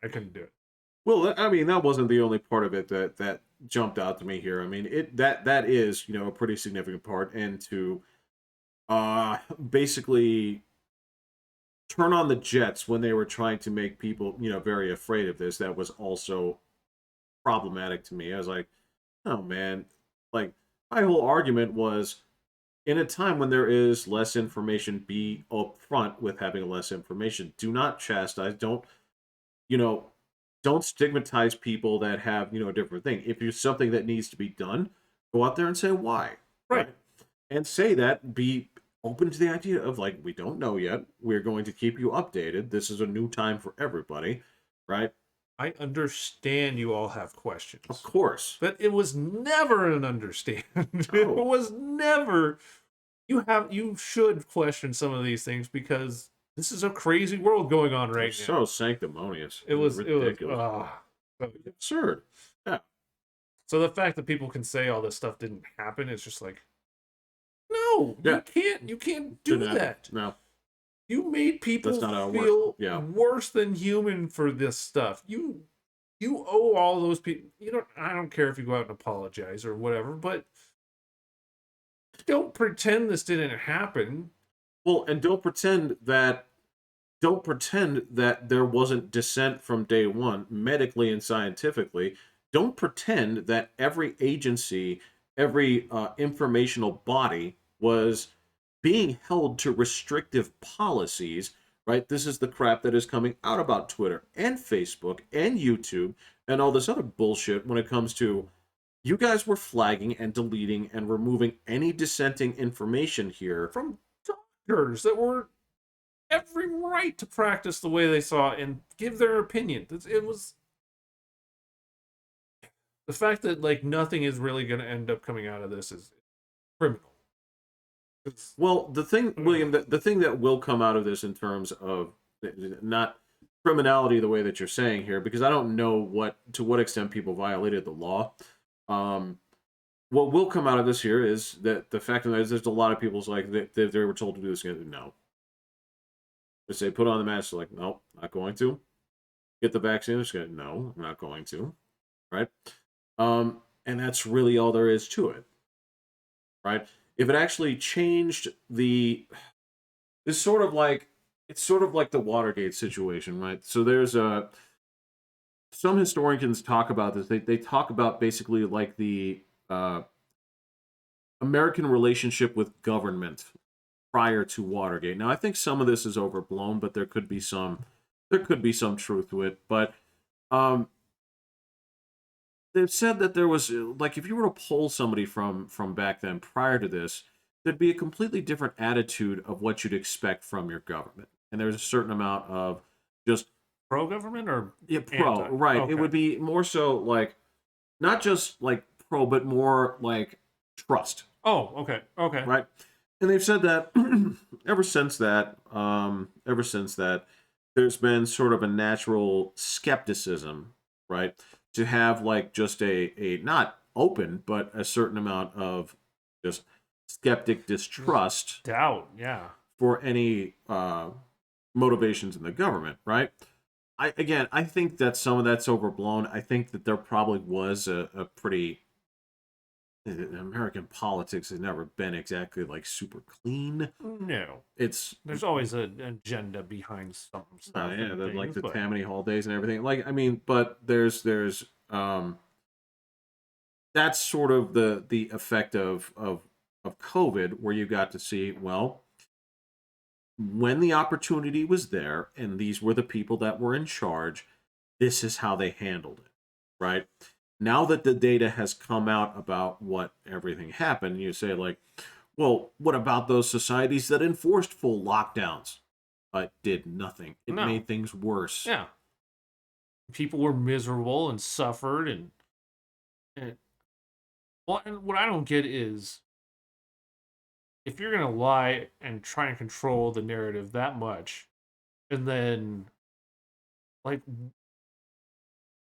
couldn't do it. Well, I mean, that wasn't the only part of it that jumped out to me here. I mean, that is, a pretty significant part, and to basically turn on the jets when they were trying to make people, very afraid of this. That was also problematic to me. I was like, oh man, like my whole argument was, in a time when there is less information, be upfront with having less information. Do not chastise. You know, don't stigmatize people that have, a different thing. If there's something that needs to be done, go out there and say why. Right. And say that, be open to the idea of, like, we don't know yet. We're going to keep you updated. This is a new time for everybody, right? I understand you all have questions. Of course. But it was never an understand. It was never. You should question some of these things because this is a crazy world going on right now. So sanctimonious. It was ridiculous. Absurd. Yeah. So the fact that people can say all this stuff didn't happen is just like, no, yeah. you can't do that. No. You made people feel worse than human for this stuff. You owe all those people. I don't care if you go out and apologize or whatever, but don't pretend this didn't happen. Well, and don't pretend that there wasn't dissent from day one, medically and scientifically. Don't pretend that every agency, every informational body was being held to restrictive policies, right? This is the crap that is coming out about Twitter and Facebook and YouTube and all this other bullshit when it comes to, you guys were flagging and deleting and removing any dissenting information here from doctors that were every right to practice the way they saw and give their opinion. It was the fact that, like, nothing is really going to end up coming out of this is criminal. Well, the thing, William, the thing that will come out of this in terms of not criminality the way that you're saying here, because I don't know to what extent people violated the law. What will come out of this here is that the fact that there's a lot of people's like they were told to do this again. No. They say put on the mask. Like, no, not going to. Get the vaccine. No, I'm not going to. Right. And that's really all there is to it. Right. If it actually changed it's sort of like the Watergate situation, right? So there's some historians talk about this. They talk about basically like the American relationship with government prior to Watergate. Now, I think some of this is overblown, but there could be some truth to it. But they've said that there was, like, if you were to poll somebody from back then prior to this, there'd be a completely different attitude of what you'd expect from your government. And there's a certain amount of just pro-government or pro, anti? Right. Okay. It would be more so like not just like pro, but more like trust. Oh, okay. Right. And they've said that ever since that, there's been sort of a natural skepticism, right? To have like just a not open, but a certain amount of just skeptic distrust, doubt, yeah, for any motivations in the government, right? I think that some of that's overblown. I think that there probably was a pretty American politics has never been exactly like super clean. No, there's always an agenda behind some stuff. Yeah, like the Tammany Hall days and everything. Like, I mean, but there's that's sort of the effect of COVID, where you got to see, well, when the opportunity was there and these were the people that were in charge, this is how they handled it, right? Now that the data has come out about what everything happened, you say like, well, what about those societies that enforced full lockdowns? It did nothing. It made things worse. Yeah. People were miserable and suffered and what I don't get is if you're gonna lie and try and control the narrative that much, and then like,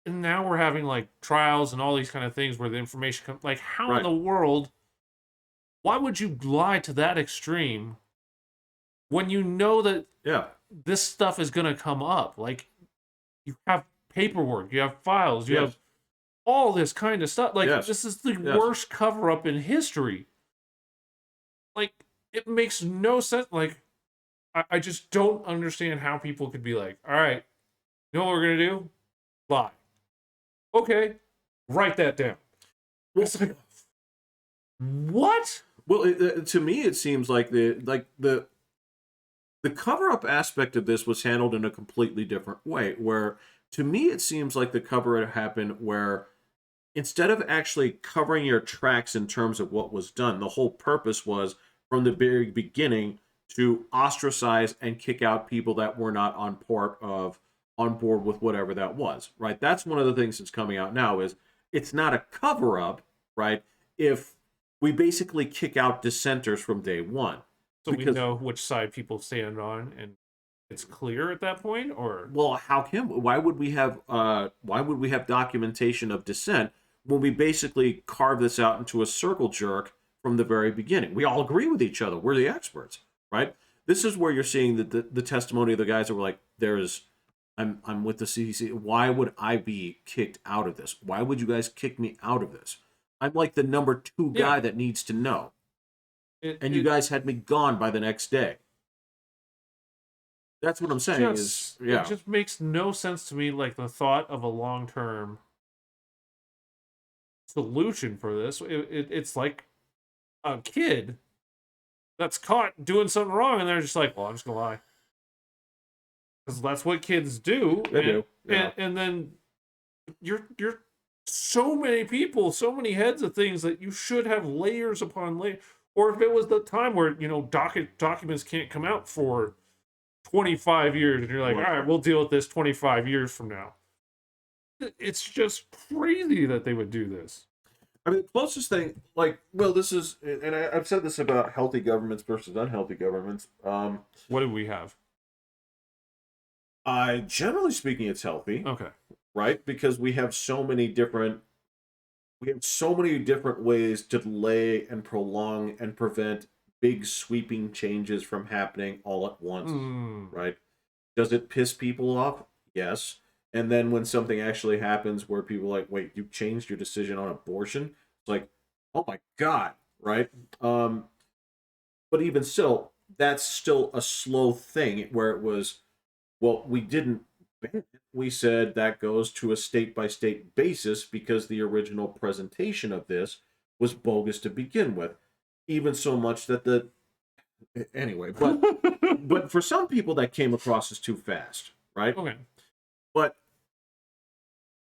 and now we're having like trials and all these kind of things where the information comes, like, how in Right. the world, why would you lie to that extreme when you know that Yeah. this stuff is gonna come up? Like, you have paperwork, you have files, you have Yes. all this kind of stuff. Like, Yes. this is the Yes. worst cover up in history. Like, it makes no sense. Like, I just don't understand how people could be like, all right, you know what we're gonna do? Lie. Okay, write that down. Well, It's like, what? well, to me, it seems like the cover up aspect of this was handled in a completely different way. Where to me, it seems like the cover up happened where instead of actually covering your tracks in terms of what was done, the whole purpose was from the very beginning to ostracize and kick out people that were not on board with whatever that was. Right. That's one of the things that's coming out now is it's not a cover up. Right. If we basically kick out dissenters from day one. So we Because know which side people stand on, and it's clear at that point, or well, why would we have documentation of dissent when we basically carve this out into a circle jerk from the very beginning? We all agree with each other. We're the experts, right? This is where you're seeing the testimony of the guys that were like, I'm with the CDC. Why would I be kicked out of this? Why would you guys kick me out of this? I'm like the number 2 yeah, guy that needs to know. it And you it guys had me gone by the next day. That's what I'm saying is, it yeah. just makes no sense to me. Like, the thought of a long term solution for this, it's like a kid that's caught doing something wrong, and they're just like, well, I'm just gonna lie, because that's what kids do. They do, yeah. And then you're so many people, so many heads of things that you should have layers upon layers. Or if it was the time where, documents can't come out for 25 years, and you're like, all Well, right, we'll deal with this 25 years from now. It's just crazy that they would do this. I mean, the closest thing, like, well, this is, and I've said this about healthy governments versus unhealthy governments. What do we have? Generally speaking, it's healthy, Okay. right? Because we have so many different ways to delay and prolong and prevent big sweeping changes from happening all at once, right? Does it piss people off? Yes. And then when something actually happens where people are like, wait, you changed your decision on abortion? It's like, oh my God, right? But even still, that's still a slow thing where it was, well, we didn't ban it. We said that goes to a state by state basis because the original presentation of this was bogus to begin with. Even so much that anyway, but for some people that came across as too fast, right? Okay. But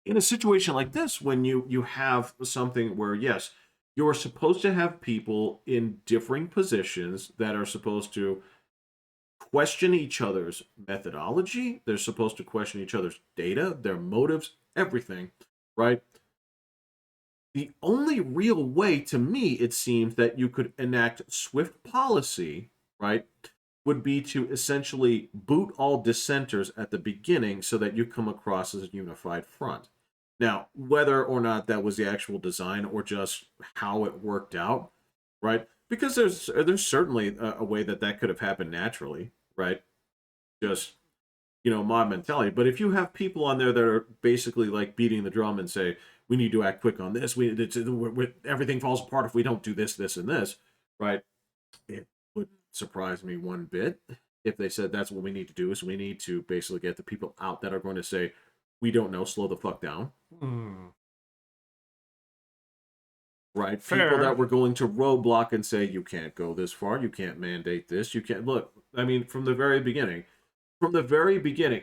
in a situation like this, when you have something where yes, you're supposed to have people in differing positions that are supposed to question each other's methodology, they're supposed to question each other's data, their motives, everything, right? The only real way to me, it seems, that you could enact swift policy, right, would be to essentially boot all dissenters at the beginning so that you come across as a unified front. Now, whether or not that was the actual design or just how it worked out, right? Because there's certainly a way that that could have happened naturally, right? Just mob mentality. But if you have people on there that are basically like beating the drum and say, we need to act quick on this, everything falls apart if we don't do this, this, and this, right? It wouldn't surprise me one bit if they said that's what we need to do is we need to basically get the people out that are going to say, we don't know, slow the fuck down. Right? Fair. People that were going to roadblock and say, you can't go this far, you can't mandate this, you can't look. I mean, from the very beginning,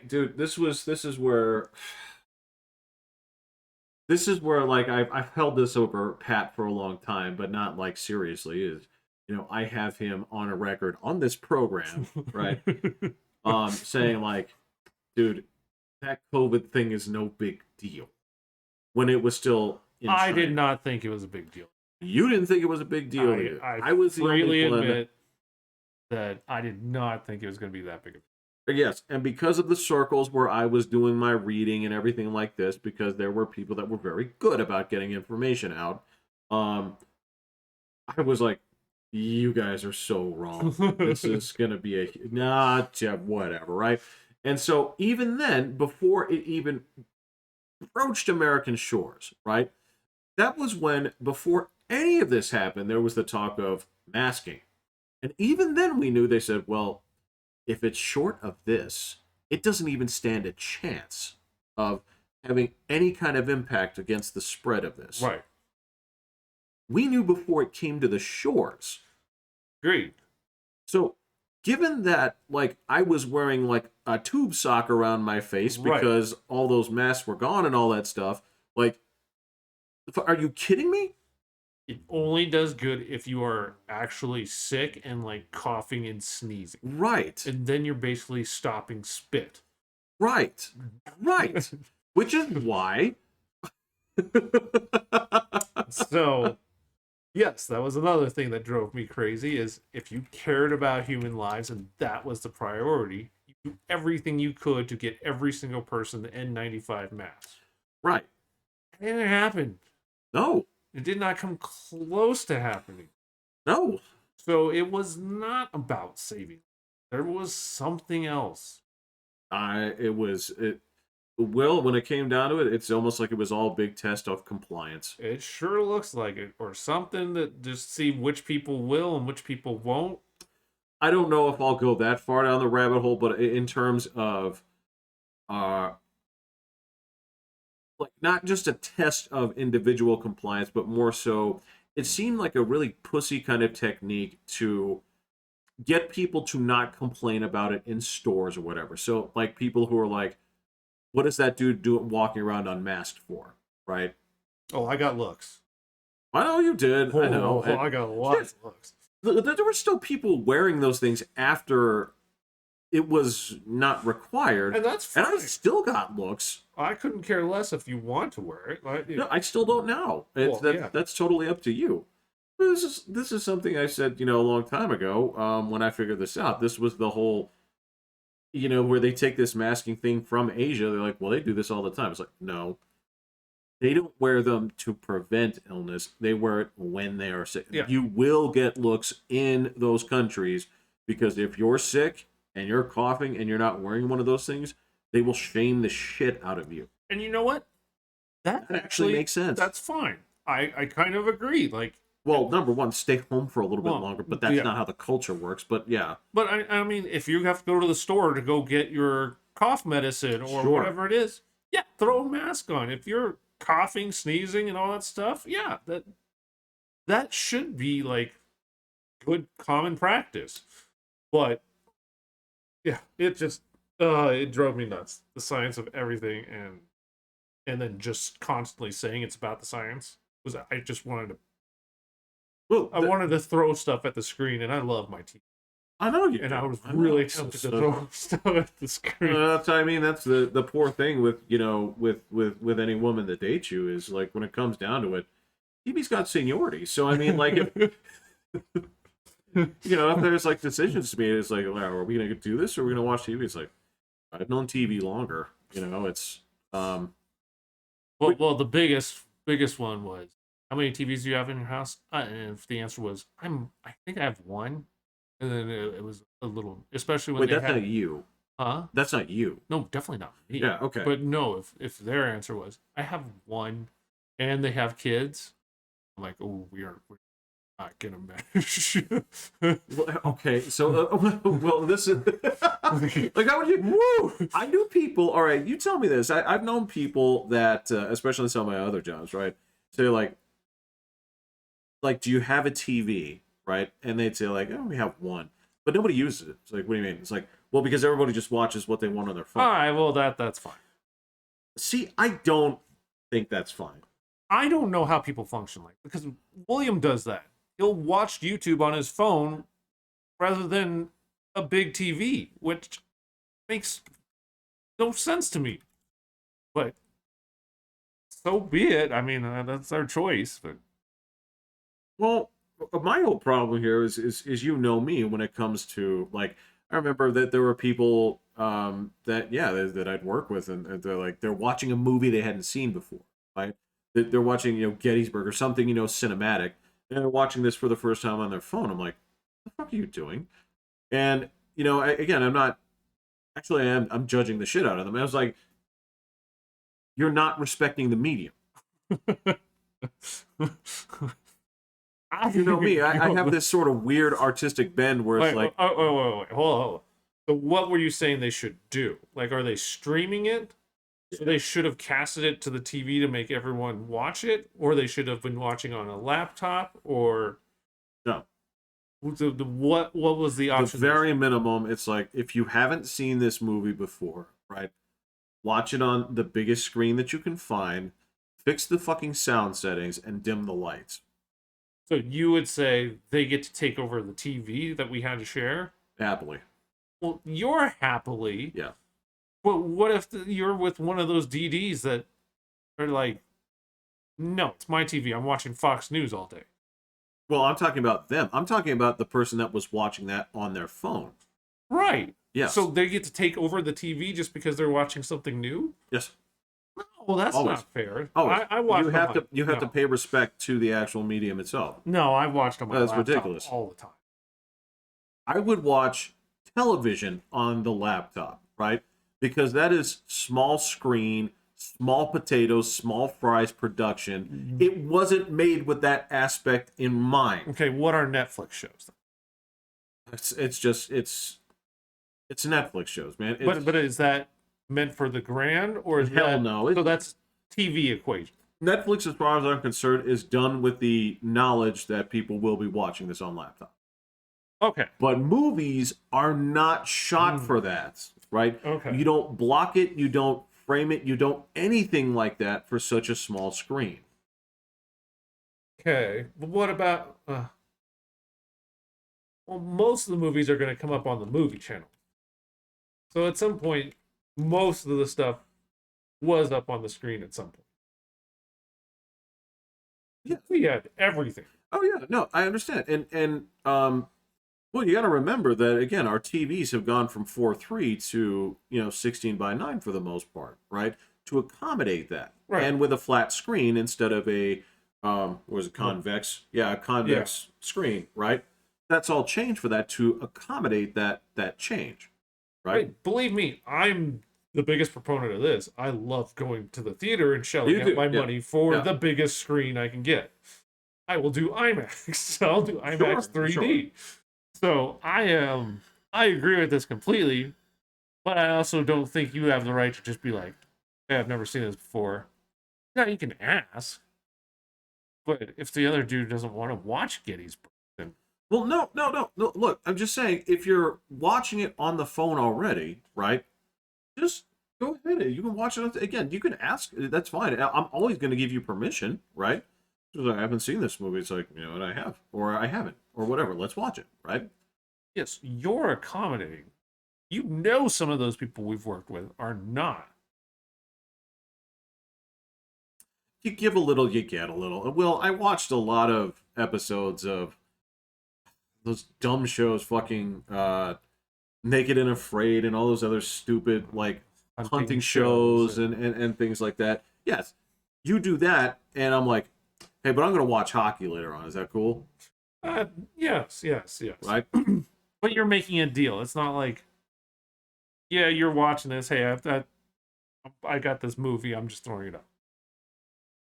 dude, this is where like I've held this over Pat for a long time, but not like seriously. Is I have him on a record on this program, right? Saying like, dude, that COVID thing is no big deal. When it was still in I China. did not think it was a big deal. You didn't think it was a big deal either. I was the only freely one. admit that I did not think it was going to be that big of a Yes, and because of the circles where I was doing my reading and everything like this, because there were people that were very good about getting information out, I was like, "You guys are so wrong. This deal. is gonna be a not whatever, right?" And so even then, before it even approached American shores, right? That was when, before any of this happened, there was the talk of masking, and even then we knew they said, "Well, if it's short of this, it doesn't even stand a chance of having any kind of impact against the spread of this." Right. We knew before it came to the shores. Agreed. So, given that, like, I was wearing like a tube sock around my face Right. because all those masks were gone and all that stuff, like, are you kidding me? It only does good if you are actually sick and like coughing and sneezing. Right. And then you're basically stopping spit. Right. Right. Which is why. So, yes, that was another thing that drove me crazy is if you cared about human lives and that was the priority, you do everything you could to get every single person the N95 mask. Right. It didn't happen. No. It did not come close to happening. No. So it was not about saving. There was something else. Well, when it came down to it, it's almost like it was all a big test of compliance. It sure looks like it, or something that just see which people will and which people won't. I don't know if I'll go that far down the rabbit hole, but in terms of uh like not just a test of individual compliance, but more so it seemed like a really pussy kind of technique to get people to not complain about it in stores or whatever. So like people who are like, what is that dude doing walking around unmasked for? Right? Oh, I got looks. I know you did. I know. Oh, I got lots of looks. There were still people wearing those things after it was not required. And that's fine. And I still got looks. I couldn't care less if you want to wear it. Like, No, I still don't now. That's totally up to you. This is something I said, a long time ago, when I figured this out. This was the whole, where they take this masking thing from Asia. They're like, well, they do this all the time. It's like, no. They don't wear them to prevent illness. They wear it when they are sick. Yeah. You will get looks in those countries because if you're sick and you're coughing and you're not wearing one of those things, they will shame the shit out of you. And you know what? That actually makes sense. That's fine. I kind of agree. Like, well, number one, stay home for a little bit longer, but that's not how the culture works. But yeah. But I mean, if you have to go to the store to go get your cough medicine or whatever it is, yeah, throw a mask on. If you're coughing, sneezing, and all that stuff, yeah, that should be like good common practice. But yeah, it just it drove me nuts. The science of everything, and then just constantly saying it's about the science was I just wanted to. Well, I wanted to throw stuff at the screen, and I love my TV. I know you. And I was really tempted to throw stuff at the screen. That's that's the poor thing with with any woman that dates you is like when it comes down to it, TV's got seniority. So I mean, like if if there's like decisions to be, it's like, well, are we gonna do this or are we gonna watch TV? It's like I've known TV longer. It's well, the biggest one was how many TVs do you have in your house? And if the answer was I think I have one. And then it was a little, especially when that's not you. Huh? That's not you. No, definitely not me. Yeah, okay. But no, if their answer was, I have one, and they have kids, I'm like, oh, we're not gonna match. Okay, so well, this is like how would you? Woo! I knew people. All right, you tell me this. I've known people that, especially some of my other jobs, right? So they're like, do you have a TV? Right? And they'd say like, oh, we have one. But nobody uses it. It's like, what do you mean? It's like, well, because everybody just watches what they want on their phone. All right, well, that's fine. See, I don't think that's fine. I don't know how people function because William does that. He'll watch YouTube on his phone rather than a big TV, which makes no sense to me. But so be it. I mean, that's our choice. But Well, my whole problem here is you know me when it comes to like I remember that there were people that that I'd work with and they're like they're watching a movie they hadn't seen before, right? They're watching Gettysburg or something cinematic, and they're watching this for the first time on their phone. I'm like, what the fuck are you doing? And again, I'm not actually I'm judging the shit out of them. I was like, you're not respecting the medium. You know me, I have this sort of weird artistic bend where it's like, wait, hold on. So what were you saying they should do? Like, are they streaming it? So they should have casted it to the TV to make everyone watch it, or they should have been watching on a laptop, or no. What was the option? The very minimum, it's like if you haven't seen this movie before, right? Watch it on the biggest screen that you can find. Fix the fucking sound settings and dim the lights. So you would say they get to take over the TV that we had to share? Happily. Well, you're happily. Yeah. But what if you're with one of those DDs that are like, no, it's my TV. I'm watching Fox News all day. Well, I'm talking about them. I'm talking about the person that was watching that on their phone. Right. Yes. So they get to take over the TV just because they're watching something new? Yes. No, well, that's Always. Not fair. Always. I watch. You have to pay respect to the actual medium itself. No, I've watched on my That's laptop ridiculous. all the time. I would watch television on the laptop, right? Because that is small screen, small potatoes, small fries production. It wasn't made with that aspect in mind. Okay, what are Netflix shows then? It's Netflix shows, man. But is that meant for the grand or is hell that, no? So that's TV equation. Netflix, as far as I'm concerned, is done with the knowledge that people will be watching this on laptop. Okay. But movies are not shot for that, right? Okay. You don't block it, you don't frame it, you don't anything like that for such a small screen. Okay. But what about well, most of the movies are going to come up on the movie channel. So at some point, most of the stuff was up on the screen at some point. Yeah. We had everything. Oh yeah, no, I understand. And well, you got to remember that again, our TVs have gone from 4:3 to 16:9 for the most part, right? To accommodate that, Right. And with a flat screen instead of a was it convex? Yeah, a convex screen, right? That's all changed for that to accommodate that change, right? Hey, believe me, I'm the biggest proponent of this. I love going to the theater and shelling out my money for the biggest screen I can get. I will do IMAX. I'll do IMAX 3D. Sure. So I agree with this completely, but I also don't think you have the right to just be like, hey, I've never seen this before. Now you can ask, but if the other dude doesn't want to watch Gettysburg, then well, no. Look, I'm just saying, if you're watching it on the phone already, right? Just go ahead. You can watch it again. You can ask. That's fine. I'm always going to give you permission, right? Because I haven't seen this movie. It's like, and I have, or I haven't, or whatever. Let's watch it, right? Yes, you're accommodating. Some of those people we've worked with are not. You give a little, you get a little. Well, I watched a lot of episodes of those dumb shows, fucking Naked and Afraid, and all those other stupid like hunting shows and things like that. Yes, you do that, and I'm like, hey, but I'm going to watch hockey later on. Is that cool? Yes. Right? But you're making a deal. It's not like, yeah, you're watching this. Hey, I got this movie. I'm just throwing it up.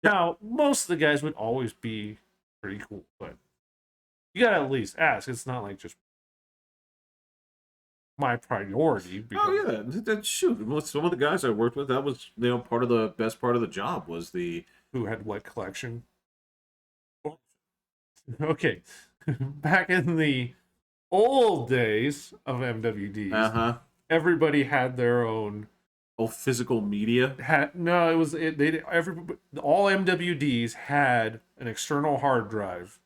Now, most of the guys would always be pretty cool, but you got to at least ask. It's not like just my priority. Because... Oh, yeah. Shoot. Some of the guys I worked with, that was, part of the best part of the job was the... Who had what collection? Okay. Back in the old days of MWDs, everybody had their own physical media. All MWDs had an external hard drive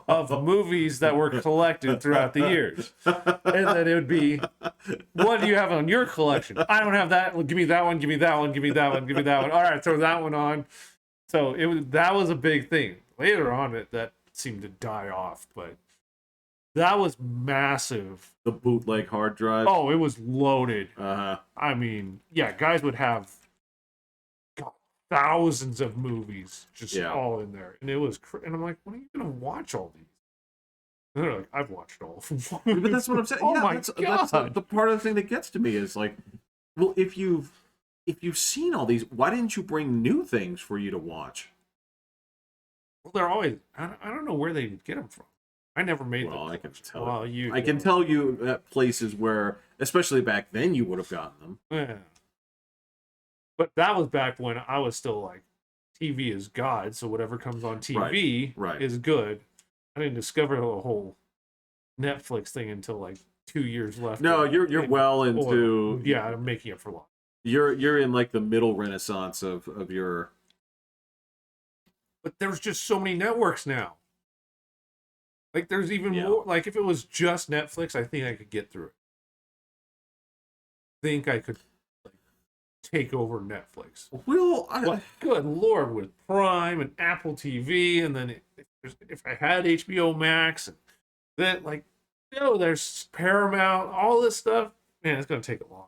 of movies that were collected throughout the years, and then it would be, what do you have on your collection? I don't have that. Well, give me that one. Give me that one. Give me that one. Give me that one. All right, throw that one on. So that was a big thing. Later on, that seemed to die off, but that was massive. The bootleg hard drive. Oh, it was loaded. Uh-huh. I mean, yeah, guys would have thousands of movies just all in there, and it was. And I'm like, when are you gonna watch all these? And they're like, I've watched all of them. But that's what I'm saying. Oh yeah, my that's God. the part of the thing that gets to me is like, well, if you've seen all these, why didn't you bring new things for you to watch? Well, they're always. I don't know where they get them from. I never made them. Well, I can tell. Well, I can tell you at places where, especially back then, you would have gotten them. Yeah. But that was back when I was still like, TV is God, so whatever comes on TV is good. I didn't discover the whole Netflix thing until like 2 years left. No, you're well into I'm making it for long. You're in like the middle renaissance of your. But there's just so many networks now. Like there's even more. Like if it was just Netflix, I think I could get through it. I think I could take over Netflix. Well, good Lord, with Prime and Apple TV, and then if I had HBO Max, and then there's Paramount, all this stuff. Man, it's gonna take a long.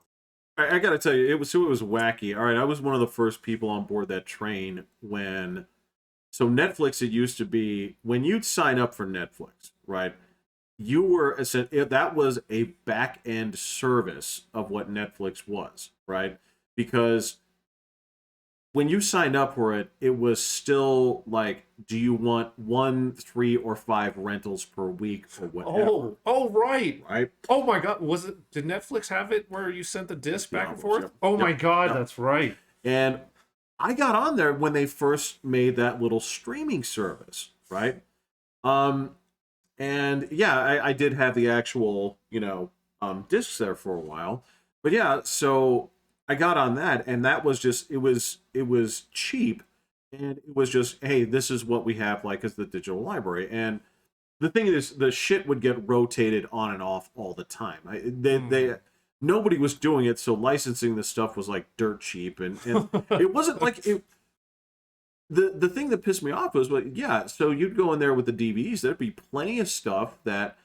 I gotta tell you, it was wacky. All right, I was one of the first people on board that train when. So Netflix, it used to be when you'd sign up for Netflix, right? You were that was a back end service of what Netflix was, right? Because when you signed up for it, it was still like, do you want 1, 3, or 5 rentals per week or whatever? Right. Oh my God, did Netflix have it where you sent the disc back and forth? Oh my God, that's right. And I got on there when they first made that little streaming service, right? And yeah, I did have the actual, discs there for a while. But yeah, so I got on that, and that was just it was cheap, and it was just, hey, this is what we have like as the digital library. And the thing is, the shit would get rotated on and off all the time. Nobody was doing it, so licensing the stuff was like dirt cheap, and it wasn't like it. The thing that pissed me off was, so you'd go in there with the DVDs, there'd be plenty of stuff that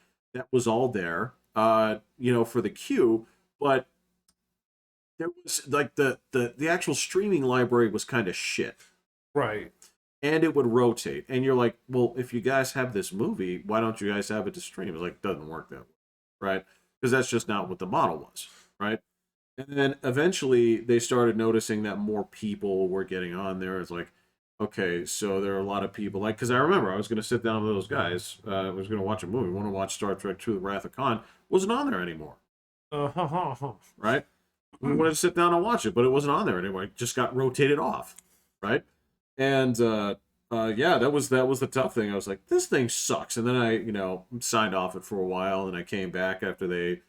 was all there, for the queue, but there was like the actual streaming library was kind of shit. Right. And it would rotate. And you're like, well, if you guys have this movie, why don't you guys have it to stream? It's like, doesn't work that way. Right? Because that's just not what the model was. Right? And then eventually they started noticing that more people were getting on there. It's like, okay, so there are a lot of people, like, because I remember I was going to sit down with those guys. I was going to watch a movie. Want to watch Star Trek II: The Wrath of Khan. Wasn't on there anymore. Right? We wanted to sit down and watch it, but it wasn't on there anymore. It just got rotated off. Right? And that was the tough thing. I was like, this thing sucks. And then I, signed off it for a while, and I came back after they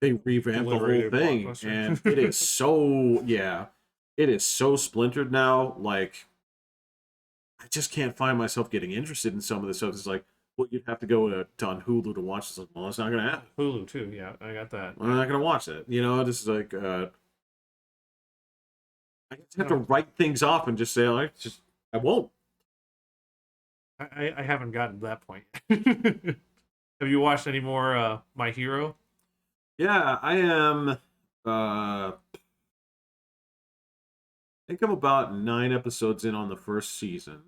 revamped the whole thing. And it is so splintered now. Like, I just can't find myself getting interested in some of this stuff. It's like, well, you'd have to go on Hulu to watch this. Like, well, that's not going to happen. Hulu too, yeah, I got that. I'm not going to watch it. This is like, I just have to write things off and just say, I won't. I haven't gotten to that point. Have you watched any more My Hero? Yeah, I am. I think I'm about 9 episodes in on the first season.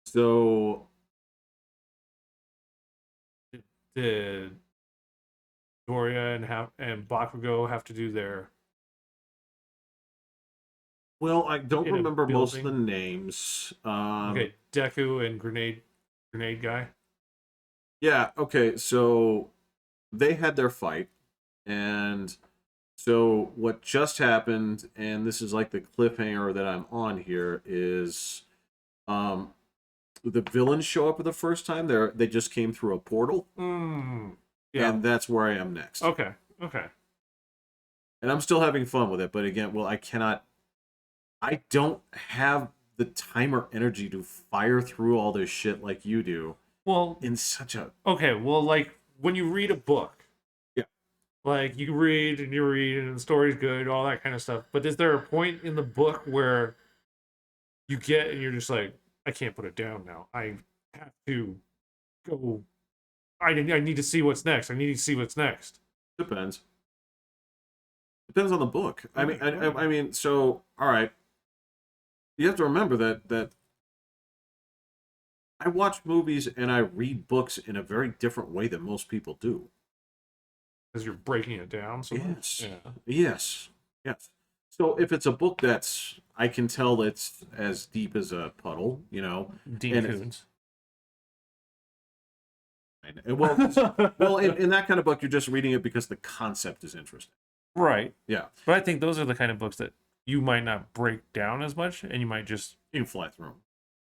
So, did Doria and Bakugo have to do their? Well, I don't remember most of the names. Okay, Deku and Grenade guy. Yeah. Okay. So they had their fight, and so what just happened, and this is like the cliffhanger that I'm on here, is the villains show up for the first time. They just came through a portal. Yeah. And that's where I am next. Okay. And I'm still having fun with it, but again, I don't have the time or energy to fire through all this shit like you do. Well, in such a... Okay, well, like, when you read a book, like, you read, and the story's good, all that kind of stuff. But is there a point in the book where you get, and you're just like, I can't put it down now. I have to go. I need to see what's next. I need to see what's next. Depends. Depends on the book. I mean, so all right. You have to remember that I watch movies and I read books in a very different way than most people do. Because you're breaking it down so Yes. much? Yeah. Yes. Yes. So if it's a book that's, I can tell it's as deep as a puddle, you know. Dean Koontz. Well, in that kind of book, you're just reading it because the concept is interesting. Right. Yeah. But I think those are the kind of books that you might not break down as much, and you might just... You can fly through them.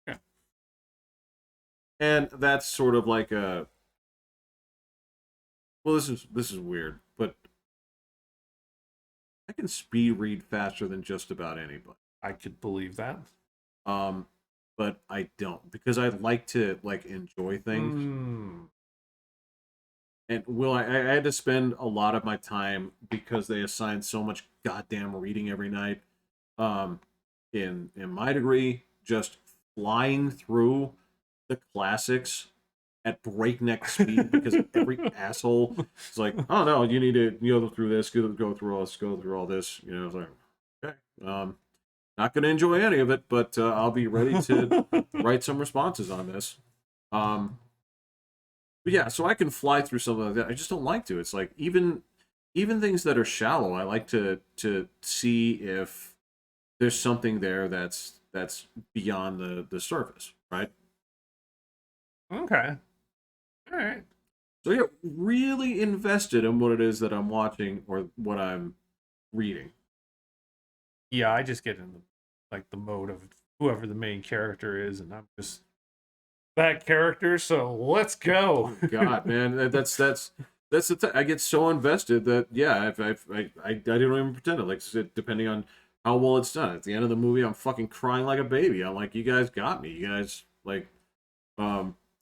Yeah. And that's sort of like a... Well, this is weird, but I can speed read faster than just about anybody. I could believe that. But I don't, because I like to enjoy things. And I had to spend a lot of my time, because they assign so much goddamn reading every night. In my degree, just flying through the classics at breakneck speed, because every asshole is like, oh no, you need to go through this, go through all this. You know, it's like, okay, not going to enjoy any of it, but I'll be ready to write some responses on this. But yeah, so I can fly through something like that. I just don't like to. It's like even things that are shallow, I like to see if there's something there that's beyond the surface, right? Okay. All right. So yeah, really invested in what it is that I'm watching or what I'm reading. Yeah, I just get in the mode of whoever the main character is, and I'm just that character, so let's go. Oh, God, man, that's the thing. I get so invested that yeah, I don't even pretend it. Like I said, depending on how well it's done. At the end of the movie, I'm fucking crying like a baby. I'm like, you guys got me. You guys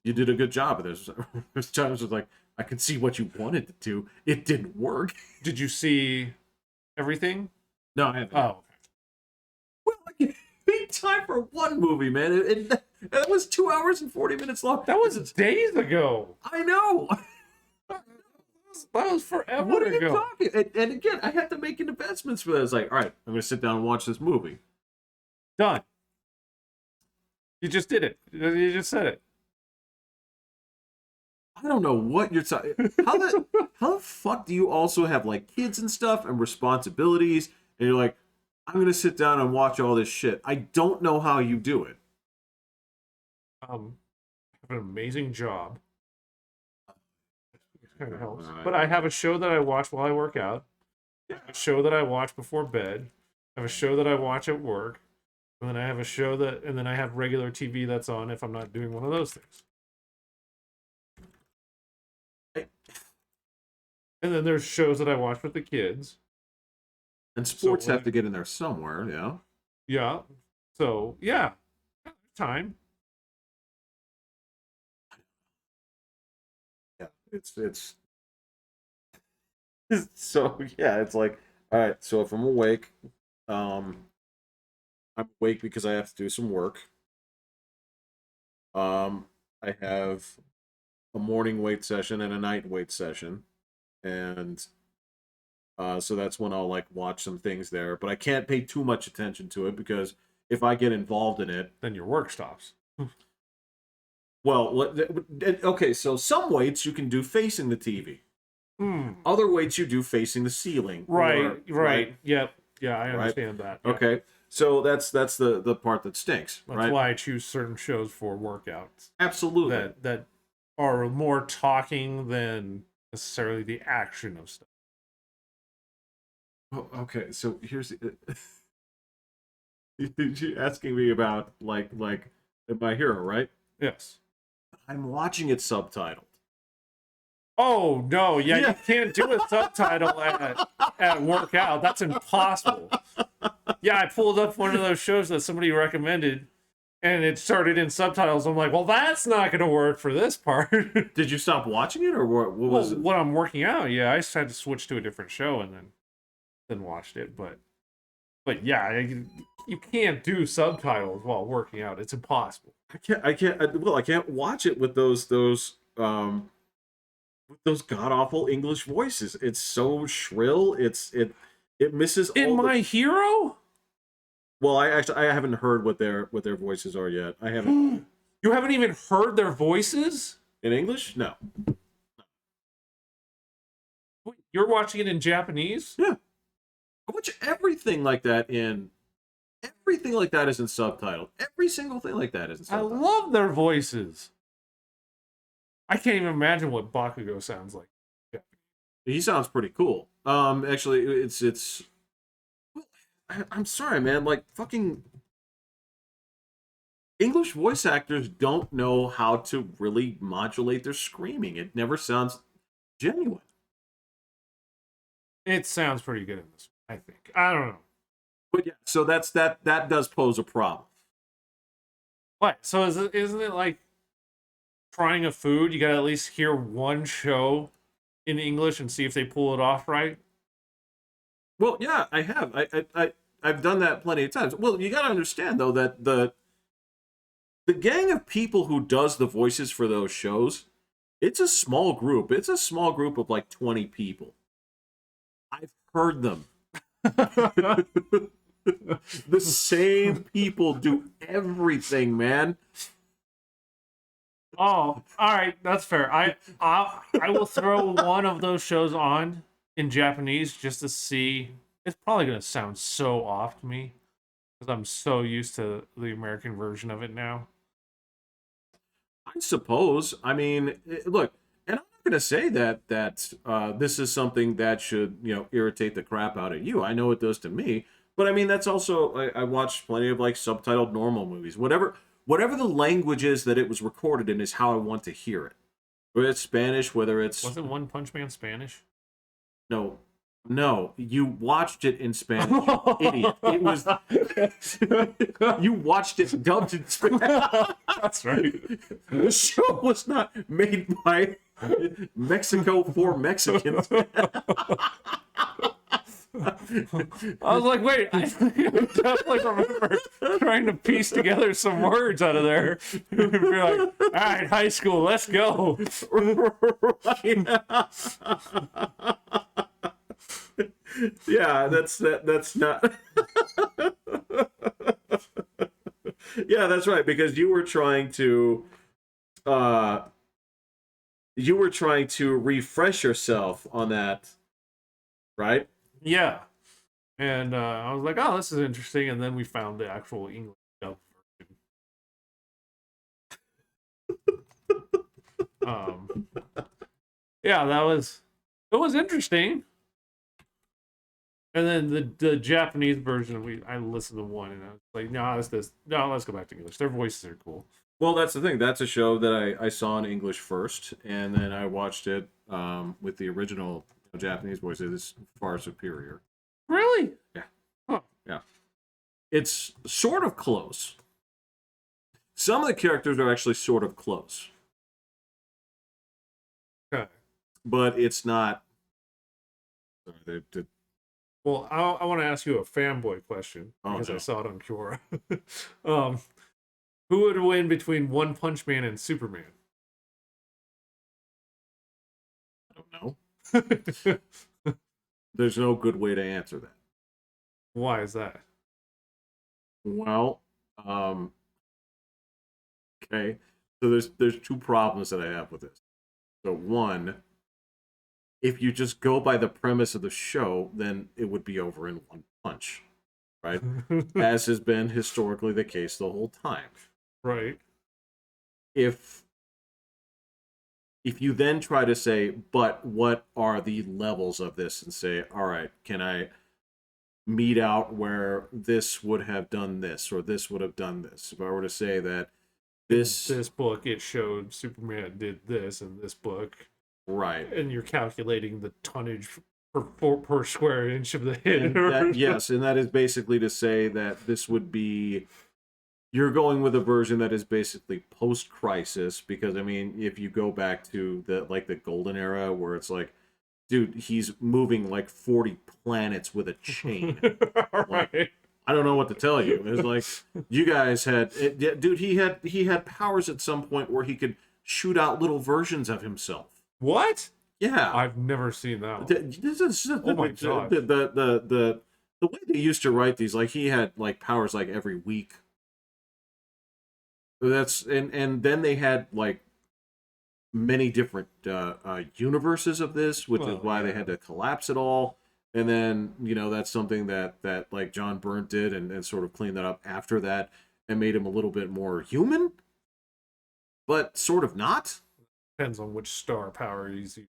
you did a good job of this. There's times it's like I could see what you wanted to do. It didn't work. Did you see everything? No, I haven't. Oh, well, like, big time for one movie, man. That was 2 hours and 40 minutes long. that was days ago. I know. That was forever What are you ago. talking? And again, I have to make investments for that. It's like, all right, I'm going to sit down and watch this movie. Done. You just did it. You just said it. I don't know what you're talking. How the fuck do you also have kids and stuff and responsibilities? And you're like, I'm going to sit down and watch all this shit. I don't know how you do it. I have an amazing job. It kind of helps. But I have a show that I watch while I work out. Yeah. A show that I watch before bed. I have a show that I watch at work. And then I have a show and then I have regular TV that's on if I'm not doing one of those things. And then there's shows that I watch with the kids. And sports have to get in there somewhere, yeah. Yeah. So, yeah. Time. Yeah, it's so yeah, it's like, all right, so if I'm awake, I'm awake because I have to do some work. I have a morning weight session and a night weight session, and so that's when I'll watch some things there, but I can't pay too much attention to it because if I get involved in it, then your work stops. Well, okay, so some weights you can do facing the TV. Other weights you do facing the ceiling. Right. Yep. Yeah, I understand that. Yeah. Okay. So that's the part that stinks. That's why I choose certain shows for workouts. Absolutely. That are more talking than necessarily the action of stuff. Oh, okay, so here's you're asking me about like My Hero, right? Yes. I'm watching it subtitled. Oh no, yeah, you can't do a subtitle at workout. That's impossible. Yeah, I pulled up one of those shows that somebody recommended, and it started in subtitles. I'm like, well, that's not going to work for this part. Did you stop watching it, or what was it? When I'm working out, yeah, I just had to switch to a different show and then watched it. But But yeah, you can't do subtitles while working out. It's impossible. I can't watch it with those god awful English voices. It's so shrill. It misses In all the. My Hero, Well, I haven't heard what their voices are yet. I haven't you haven't even heard their voices. in English. No. Wait, you're watching it in Japanese? Yeah, I watch everything like that in. Everything like that is in subtitle. Every single thing like that is in I subtitle. love their voices. I can't even imagine what Bakugo sounds like. He sounds pretty cool. Actually, it's. I'm sorry, man. Like fucking English voice actors don't know how to really modulate their screaming. It never sounds genuine. It sounds pretty good in this, I think. I don't know. But yeah, so that does pose a problem. What? So isn't it like trying a food? You gotta at least hear one show in English and see if they pull it off right. Well, yeah, I have. I've done that plenty of times. Well, you got to understand though that the gang of people who does the voices for those shows, it's a small group. It's a small group of like 20 people. I've heard them. The same people do everything, man. Oh, all right, that's fair. I will throw one of those shows on in Japanese just to see. It's probably gonna sound so off to me because I'm so used to the American version of it now. I suppose. I mean, look, and I'm not going to say that this is something that should irritate the crap out of you. I know it does to me, but I mean that's also I watched plenty of like subtitled normal movies. Whatever the language is that it was recorded in is how I want to hear it. Whether it's Spanish, whether it's Wasn't One Punch Man Spanish? no. No, you watched it in Spanish, idiot. It was you watched it dubbed in Spanish. That's right. The show was not made by Mexico for Mexicans. I was like, wait, I definitely remember trying to piece together some words out of there. Be like, all right, high school, let's go. Yeah, that's not. Yeah, that's right. Because you were trying to refresh yourself on that, right? Yeah. And I was like, oh, this is interesting. And then we found the actual English dub version. Yeah, it was interesting. And then the Japanese version, I listened to one and I was like, no, let's go back to English. Their voices are cool. Well, that's the thing. That's a show that I saw in English first, and then I watched it with the original Japanese voices. It's far superior. Really? Yeah. Huh. Yeah. It's sort of close. Some of the characters are actually sort of close. Okay. But it's not. Well, I want to ask you a fanboy question because I saw it on Quora. Who would win between One Punch Man and Superman? I don't know. There's no good way to answer that. Why is that? Well, okay. So there's two problems that I have with this. So one, if you just go by the premise of the show, then it would be over in one punch, right? As has been historically the case the whole time. Right. If you then try to say, but what are the levels of this, and say, all right, can I meet out where this would have done this or this would have done this? If I were to say that this book, it showed Superman did this in this book. Right. And you're calculating the tonnage per square inch of the hit. Yes, and that is basically to say that this would be... You're going with a version that is basically post-crisis, because, I mean, if you go back to the golden era, where it's like, dude, he's moving like 40 planets with a chain. Like, Right. I don't know what to tell you. It's like you guys had, dude. He had powers at some point where he could shoot out little versions of himself. What? Yeah, I've never seen that one. this is Oh my gosh. the way they used to write these. Like he had like powers like every week. That's and then they had like many different universes of this, which is Well, why they yeah. had to collapse it all. And then that's something that like John Byrne did, and sort of cleaned that up after that, and made him a little bit more human, but sort of not. Depends on which star power he's using.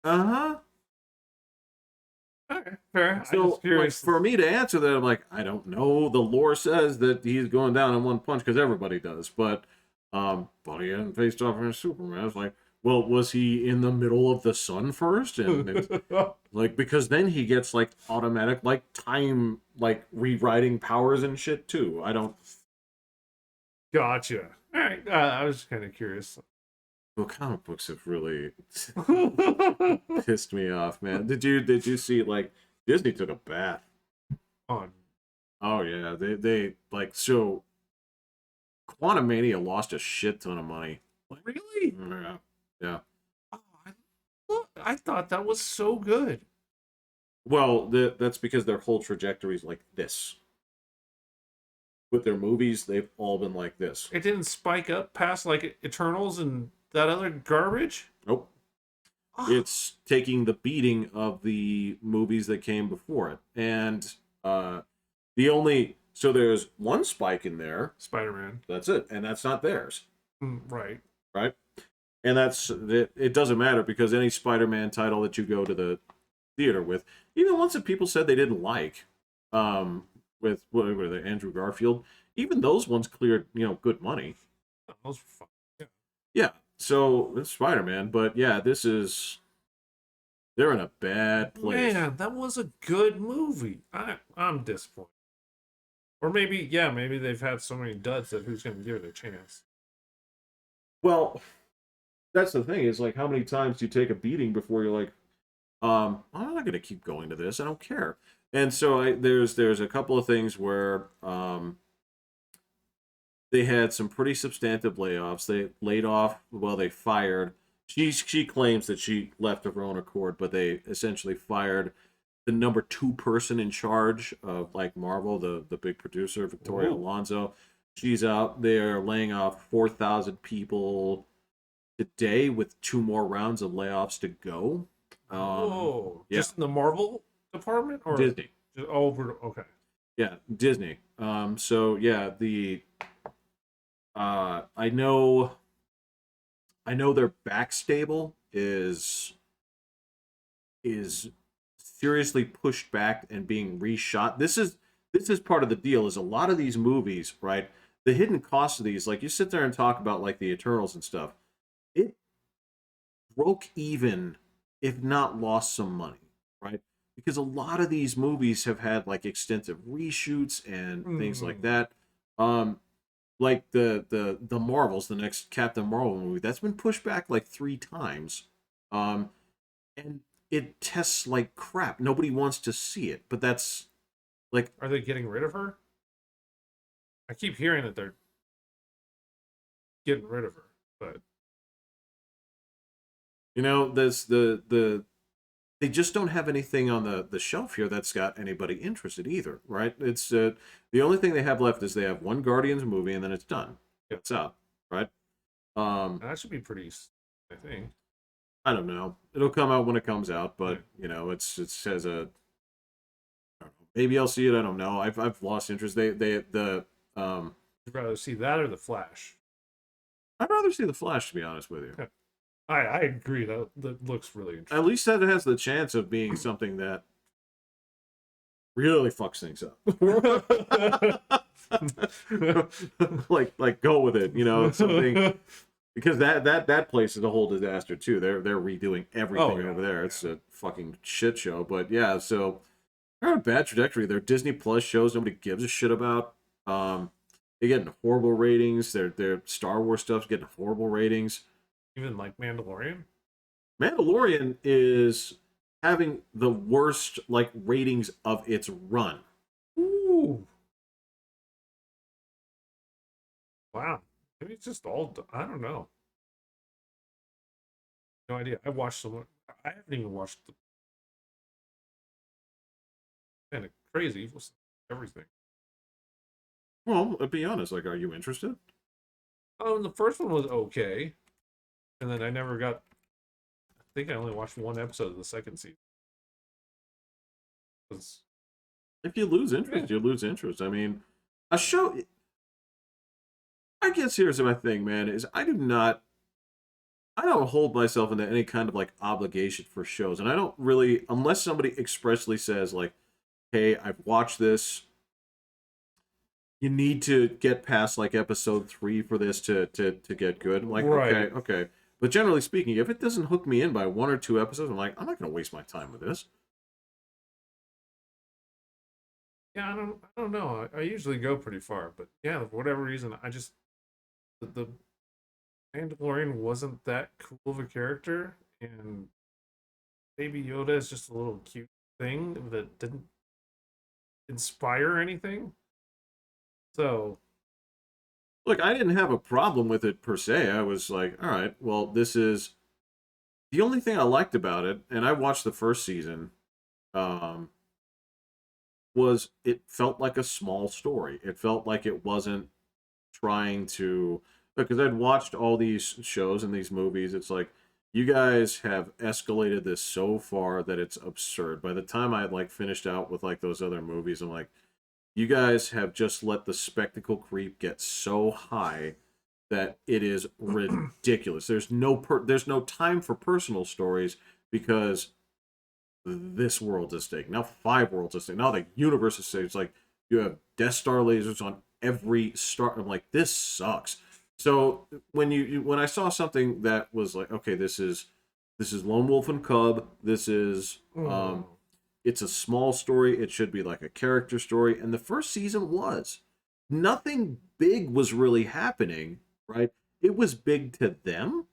Uh huh. Okay, fair. I'm So just like curious. for me to answer that, I'm like, I don't know. The lore says that he's going down in one punch because everybody does, but he hadn't faced off against Superman. I was like, well, was he in the middle of the sun first? And it's like, because then he gets like automatic like time like rewriting powers and shit too. I don't. Gotcha. All right. I was just kind of curious. Well, comic books have really pissed me off, man. Did you see like Disney took a bath? On. Oh yeah, they like so. Quantum Mania lost a shit ton of money. Really? Yeah, yeah. Oh, I thought that was so good. Well, that's because their whole trajectory is like this. With their movies, they've all been like this. It didn't spike up past like Eternals and that other garbage. Nope. Oh, It's taking the beating of the movies that came before it, and the only so there's one spike in there. Spider-Man. That's it, and that's not theirs, Right. right? And that's it. It doesn't matter because any Spider-Man title that you go to the theater with, even ones that people said they didn't like, with what were they, Andrew Garfield, even those ones cleared good money. Those were fun. Yeah. Yeah, so it's Spider-Man, but yeah, they're in a bad place. Man, that was a good movie. I'm disappointed. Or maybe they've had so many duds that who's going to give it a chance. Well, that's the thing is like how many times do you take a beating before you're like, I'm not gonna keep going to this. I don't care. And so there's a couple of things where they had some pretty substantive layoffs. They laid off, well, they fired. She claims that she left of her own accord, but they essentially fired the number two person in charge of like Marvel, the big producer, Victoria Ooh. Alonso. She's out there laying off 4,000 people today with two more rounds of layoffs to go. Yeah. Just in the Marvel department or Disney. just over? Okay. Yeah, Disney. So yeah, the I know their back stable is seriously pushed back and being reshot. This is part of the deal. Is a lot of these movies, right? The hidden cost of these, like you sit there and talk about like the Eternals and stuff, it broke even, if not lost some money, right? Because a lot of these movies have had like extensive reshoots and things like that. Like the Marvels, the next Captain Marvel movie, that's been pushed back like 3 times. And it tests like crap. Nobody wants to see it, but that's like, Are they getting rid of her? I keep hearing that they're getting rid of her, but there's the they just don't have anything on the shelf here that's got anybody interested either, right? It's the only thing they have left is they have one Guardians movie and then it's done. It's out, right? that should be pretty. I think. I don't know. It'll come out when it comes out, but it says a. I don't know, maybe I'll see it. I don't know. I've lost interest. You'd rather see that or the Flash? I'd rather see the Flash, to be honest with you. I agree. That looks really interesting. At least that it has the chance of being something that really fucks things up. like go with it, something, because that place is a whole disaster too. They're redoing everything over there. It's a fucking shit show. But yeah, so they're on a bad trajectory. Their Disney Plus shows nobody gives a shit about. They're getting horrible ratings. Their Star Wars stuff's getting horrible ratings. Even like Mandalorian. Mandalorian is having the worst like ratings of its run. Ooh. Wow. Maybe it's just all. I don't know. No idea. I watched some. I haven't even watched the. Man, it's crazy. Everything. Well, be honest. Like, are you interested? The first one was okay, and then I never got. I think I only watched one episode of the second season. If you lose interest, you lose interest. I mean, a show. I guess here's my thing, man. Is I don't hold myself into any kind of like obligation for shows, and I don't really, unless somebody expressly says like, "Hey, I've watched this. You need to get past like episode 3 for this to get good." I'm like, right. okay. But generally speaking, if it doesn't hook me in by 1 or 2 episodes, I'm like, I'm not going to waste my time with this. Yeah, I don't know. I usually go pretty far, but yeah, for whatever reason, I just the Mandalorian wasn't that cool of a character, and Baby Yoda is just a little cute thing that didn't inspire anything. So, Look, I didn't have a problem with it per se. I was like, all right, well, this is the only thing I liked about it, and I watched the first season. Um, was it felt like a small story. It felt like it wasn't trying to, because I'd watched all these shows and these movies. It's like you guys have escalated this so far that it's absurd. By the time I had like finished out with like those other movies, I'm like, you guys have just let the spectacle creep get so high that it is ridiculous. There's no time for personal stories because this world is stake. Now 5 worlds at stake. Now the universe is stake. It's like you have Death Star lasers on every star. I'm like, this sucks. So when I saw something that was like, okay, this is Lone Wolf and Cub. This is it's a small story. It should be like a character story. And the first season was. Nothing big was really happening, right? It was big to them,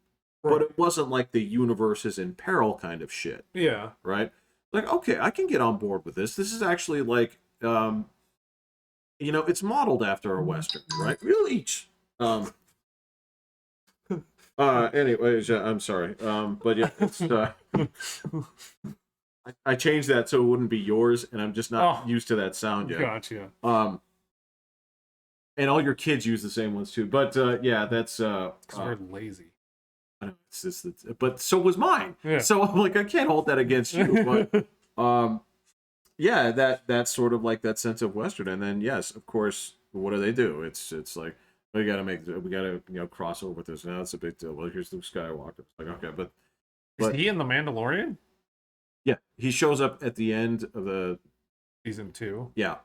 but it wasn't like the universe is in peril kind of shit. yeah. Right? Like, okay, I can get on board with this. This is actually like, it's modeled after a Western, right? Really? Anyways, I'm sorry. But yeah, it's, I changed that so it wouldn't be yours, and I'm just not used to that sound yet. Gotcha. And all your kids use the same ones too. But yeah, that's because we're lazy. But so was mine. Yeah. So I'm like, I can't hold that against you. But yeah, that's sort of like that sense of Western. And then yes, of course, what do? It's like we gotta cross over with this. Now it's a big deal. Well, here's Luke Skywalker. It's like, okay, but is he in the Mandalorian? Yeah, he shows up at the end of the season 2. Yeah,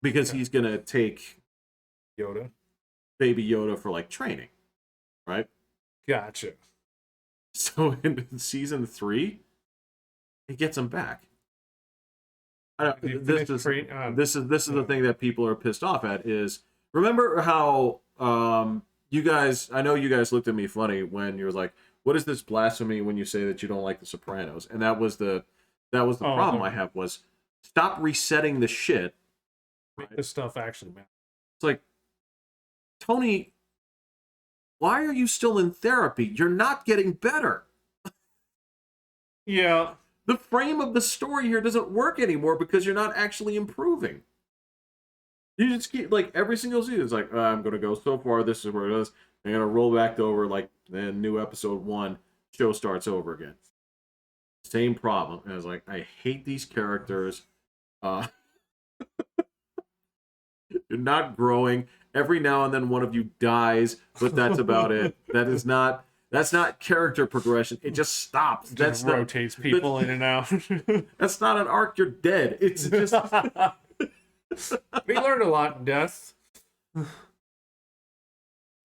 because he's gonna take Yoda, Baby Yoda, for like training, right? Gotcha. So in season 3, he gets him back. This is the thing that people are pissed off at is, remember how you guys, I know you guys looked at me funny when you were like, what is this blasphemy when you say that you don't like The Sopranos? And that was the problem I have was, stop resetting the shit. Make this stuff actually matter. It's like, Tony, why are you still in therapy? You're not getting better. Yeah. The frame of the story here doesn't work anymore because you're not actually improving. You just keep, like, every single season, it's like, I'm going to go so far, this is where it is. I'm going to roll back over, like, then new episode 1, show starts over again. Same problem. And I was like, I hate these characters. You're not growing. Every now and then one of you dies, but that's about it. That's not character progression. It just stops. Just rotates people in and out. That's not an arc. You're dead. It's just. We learned a lot in death.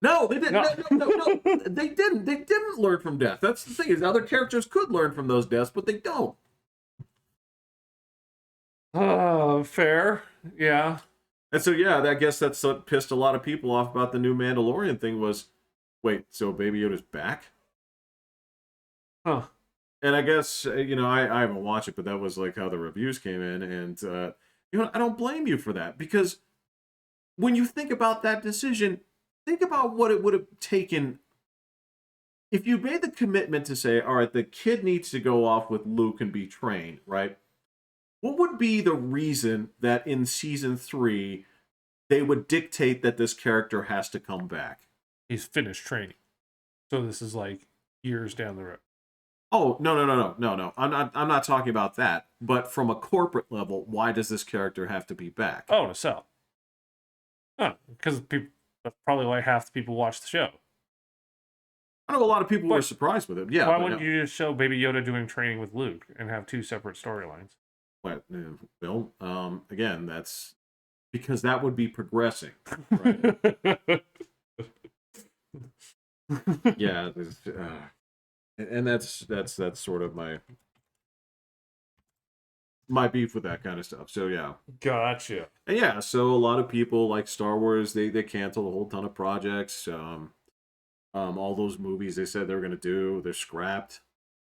No, they didn't. No, they didn't. They didn't learn from death. That's the thing. Is other characters could learn from those deaths, but they don't. Fair. Yeah. And so, yeah, I guess that's what pissed a lot of people off about the new Mandalorian thing was, wait, so Baby Yoda's back? Huh. And I guess I haven't watched it, but that was like how the reviews came in, and I don't blame you for that, because when you think about that decision, think about what it would have taken if you made the commitment to say, all right, the kid needs to go off with Luke and be trained, right? What would be the reason that in season 3 they would dictate that this character has to come back? He's finished training, so this is like years down the road. Oh, no. I'm not talking about that. But from a corporate level, why does this character have to be back? Oh, to sell. Oh, because that's probably why half the people watch the show. I know a lot of people were surprised with it. Yeah. Why wouldn't you just show Baby Yoda doing training with Luke and have 2 separate storylines? Well, again, that's because that would be progressing, right? Yeah, and that's sort of my beef with that kind of stuff. So yeah, gotcha. And yeah, so a lot of people like Star Wars, they canceled a whole ton of projects. All those movies they said they were going to do, they're scrapped.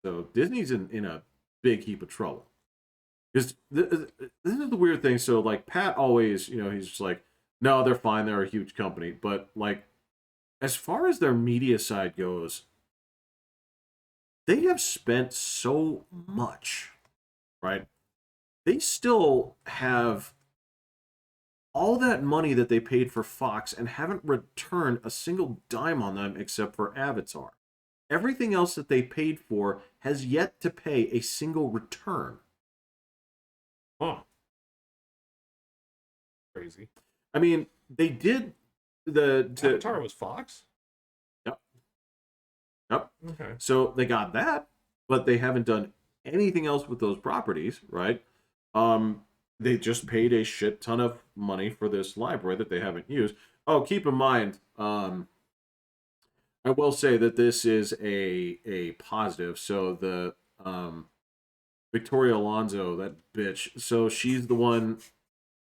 So Disney's in a big heap of trouble. Because this is the weird thing. So like Pat always, he's just like, no, they're fine. They're a huge company. But like, as far as their media side goes, they have spent so much, right? They still have all that money that they paid for Fox and haven't returned a single dime on them except for Avatar. Everything else that they paid for has yet to pay a single return. Huh. Crazy. I mean, they did Avatar was Fox? Yep. Okay. So they got that, but they haven't done anything else with those properties, right? They just paid a shit ton of money for this library that they haven't used. Oh, keep in mind, I will say that this is a positive. So the Victoria Alonso, that bitch. So she's the one.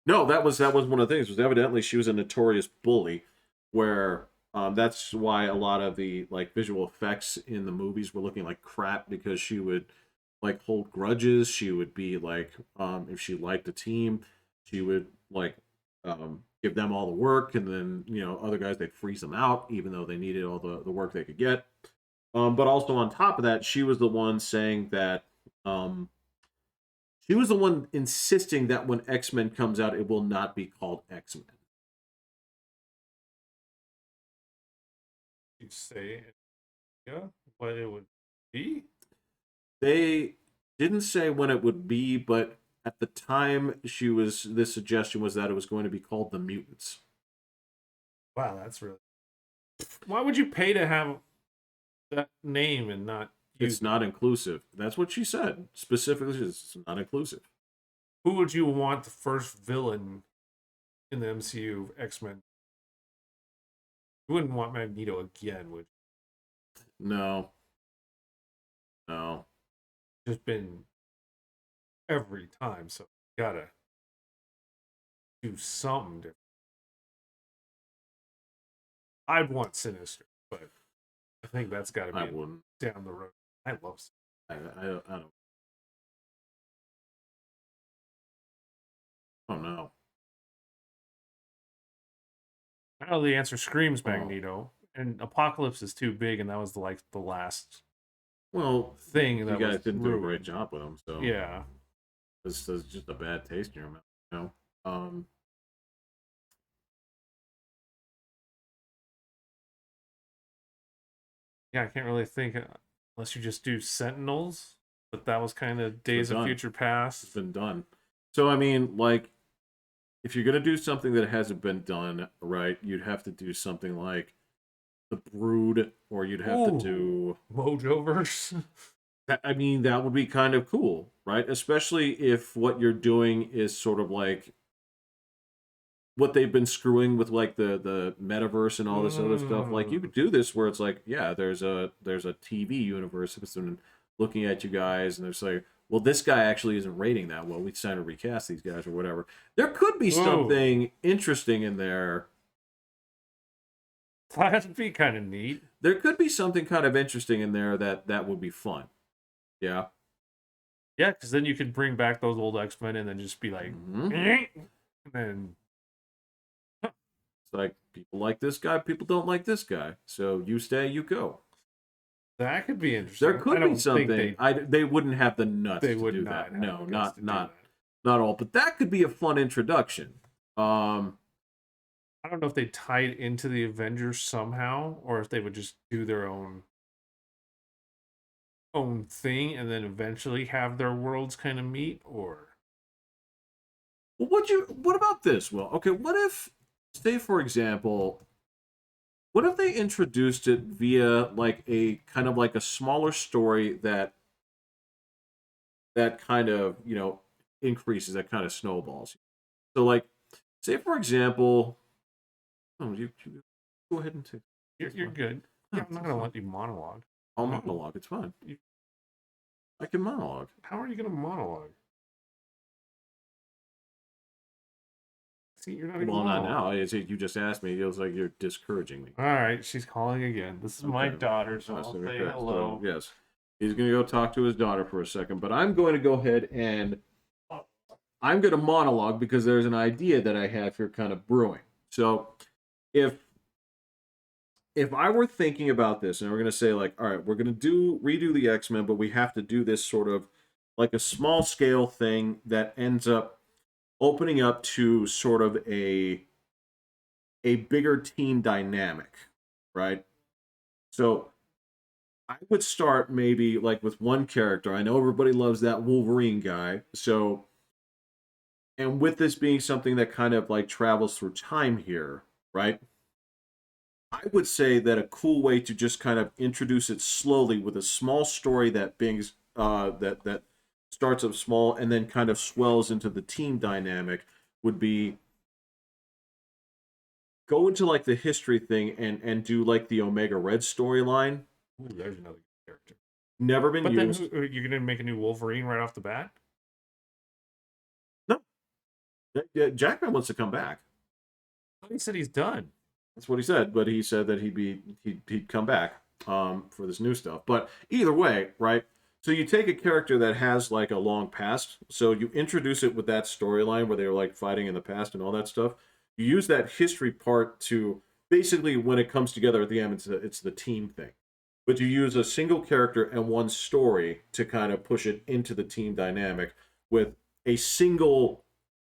No, that was one of the things. Was evidently she was a notorious bully, where that's why a lot of the like visual effects in the movies were looking like crap, because she would like hold grudges. She would be like, if she liked a team, she would like give them all the work, and then other guys, they'd freeze them out, even though they needed all the work they could get. But also on top of that, she was the one saying that she was the one insisting that when X-Men comes out, it will not be called X-Men. You say, yeah, what it would be? They didn't say when it would be, but at the time, this suggestion was that it was going to be called the Mutants. Wow, that's really. Why would you pay to have that name and not? It's not inclusive. That's what she said. Specifically, it's not inclusive. Who would you want the first villain in the MCU of X-Men? You wouldn't want Magneto again, would you? No. Just been every time, so you gotta do something different. I'd want Sinister, but I think that's got to be down the road. I love Sinister. I don't. Oh no. I know the answer screams Magneto, and Apocalypse is too big, and that was the last. Well, thing that you guys didn't do a great job with him, so yeah, this is just a bad taste in your mouth, Yeah, I can't really think unless you just do Sentinels, but that was kind of Days of Future Past. It's been done. So I mean, like, if you're gonna do something that hasn't been done right, you'd have to do something like The Brood, or you'd have to do Mojoverse. I mean, that would be kind of cool, right? Especially if what you're doing is sort of like what they've been screwing with, like the metaverse and all this other stuff. Like, you could do this where it's like, yeah, there's a TV universe that's been looking at you guys, and it's like, well, this guy actually isn't rating that well. We decided to recast these guys or whatever. There could be something interesting in there. That'd be kind of neat. There could be something kind of interesting in there that would be fun. Yeah. Yeah, because then you could bring back those old X-Men and then just be like, and then it's like people like this guy, people don't like this guy. So you stay, you go. that could be interesting. There could be something. They wouldn't have the nuts to do that. No, not all. But that could be a fun introduction. I don't know if they tied into the Avengers somehow, or if they would just do their own thing and then eventually have their worlds kind of meet. Or well, what about this? Well, okay, what if, say for example, what if they introduced it via like a kind of like a smaller story that kind of, increases, that kind of snowballs. So like, say for example, you go ahead and take. You're good. Yeah, I'm not gonna let you monologue. I'll monologue. It's fine. I can monologue. How are you gonna monologue? See, you're not even. Well, not now. You just asked me. It was like you're discouraging me. All right, she's calling again. This is my daughter, so I'll say hello. So, yes, he's going to go talk to his daughter for a second, but I'm going to go ahead and I'm going to monologue because there's an idea that I have here kind of brewing. So, if I were thinking about this, and we're going to say like, all right, we're going to redo the X-Men, but we have to do this sort of like a small scale thing that ends up opening up to sort of a bigger team dynamic, right? So I would start maybe like with one character. I know everybody loves that Wolverine guy. So, and with this being something that kind of like travels through time here, right? I would say that a cool way to just kind of introduce it slowly with a small story that that starts up small and then kind of swells into the team dynamic would be go into like the history thing and do like the Omega Red storyline. Ooh, there's another character. Never been used. But then you're gonna make a new Wolverine right off the bat? No. Jackman wants to come back. He said he's done. That's what he said, but he said that he'd come back for this new stuff. But either way, right? So you take a character that has like a long past, so you introduce it with that storyline where they were like fighting in the past and all that stuff. You use that history part to basically, when it comes together at the end, it's the team thing. But you use a single character and one story to kind of push it into the team dynamic with a single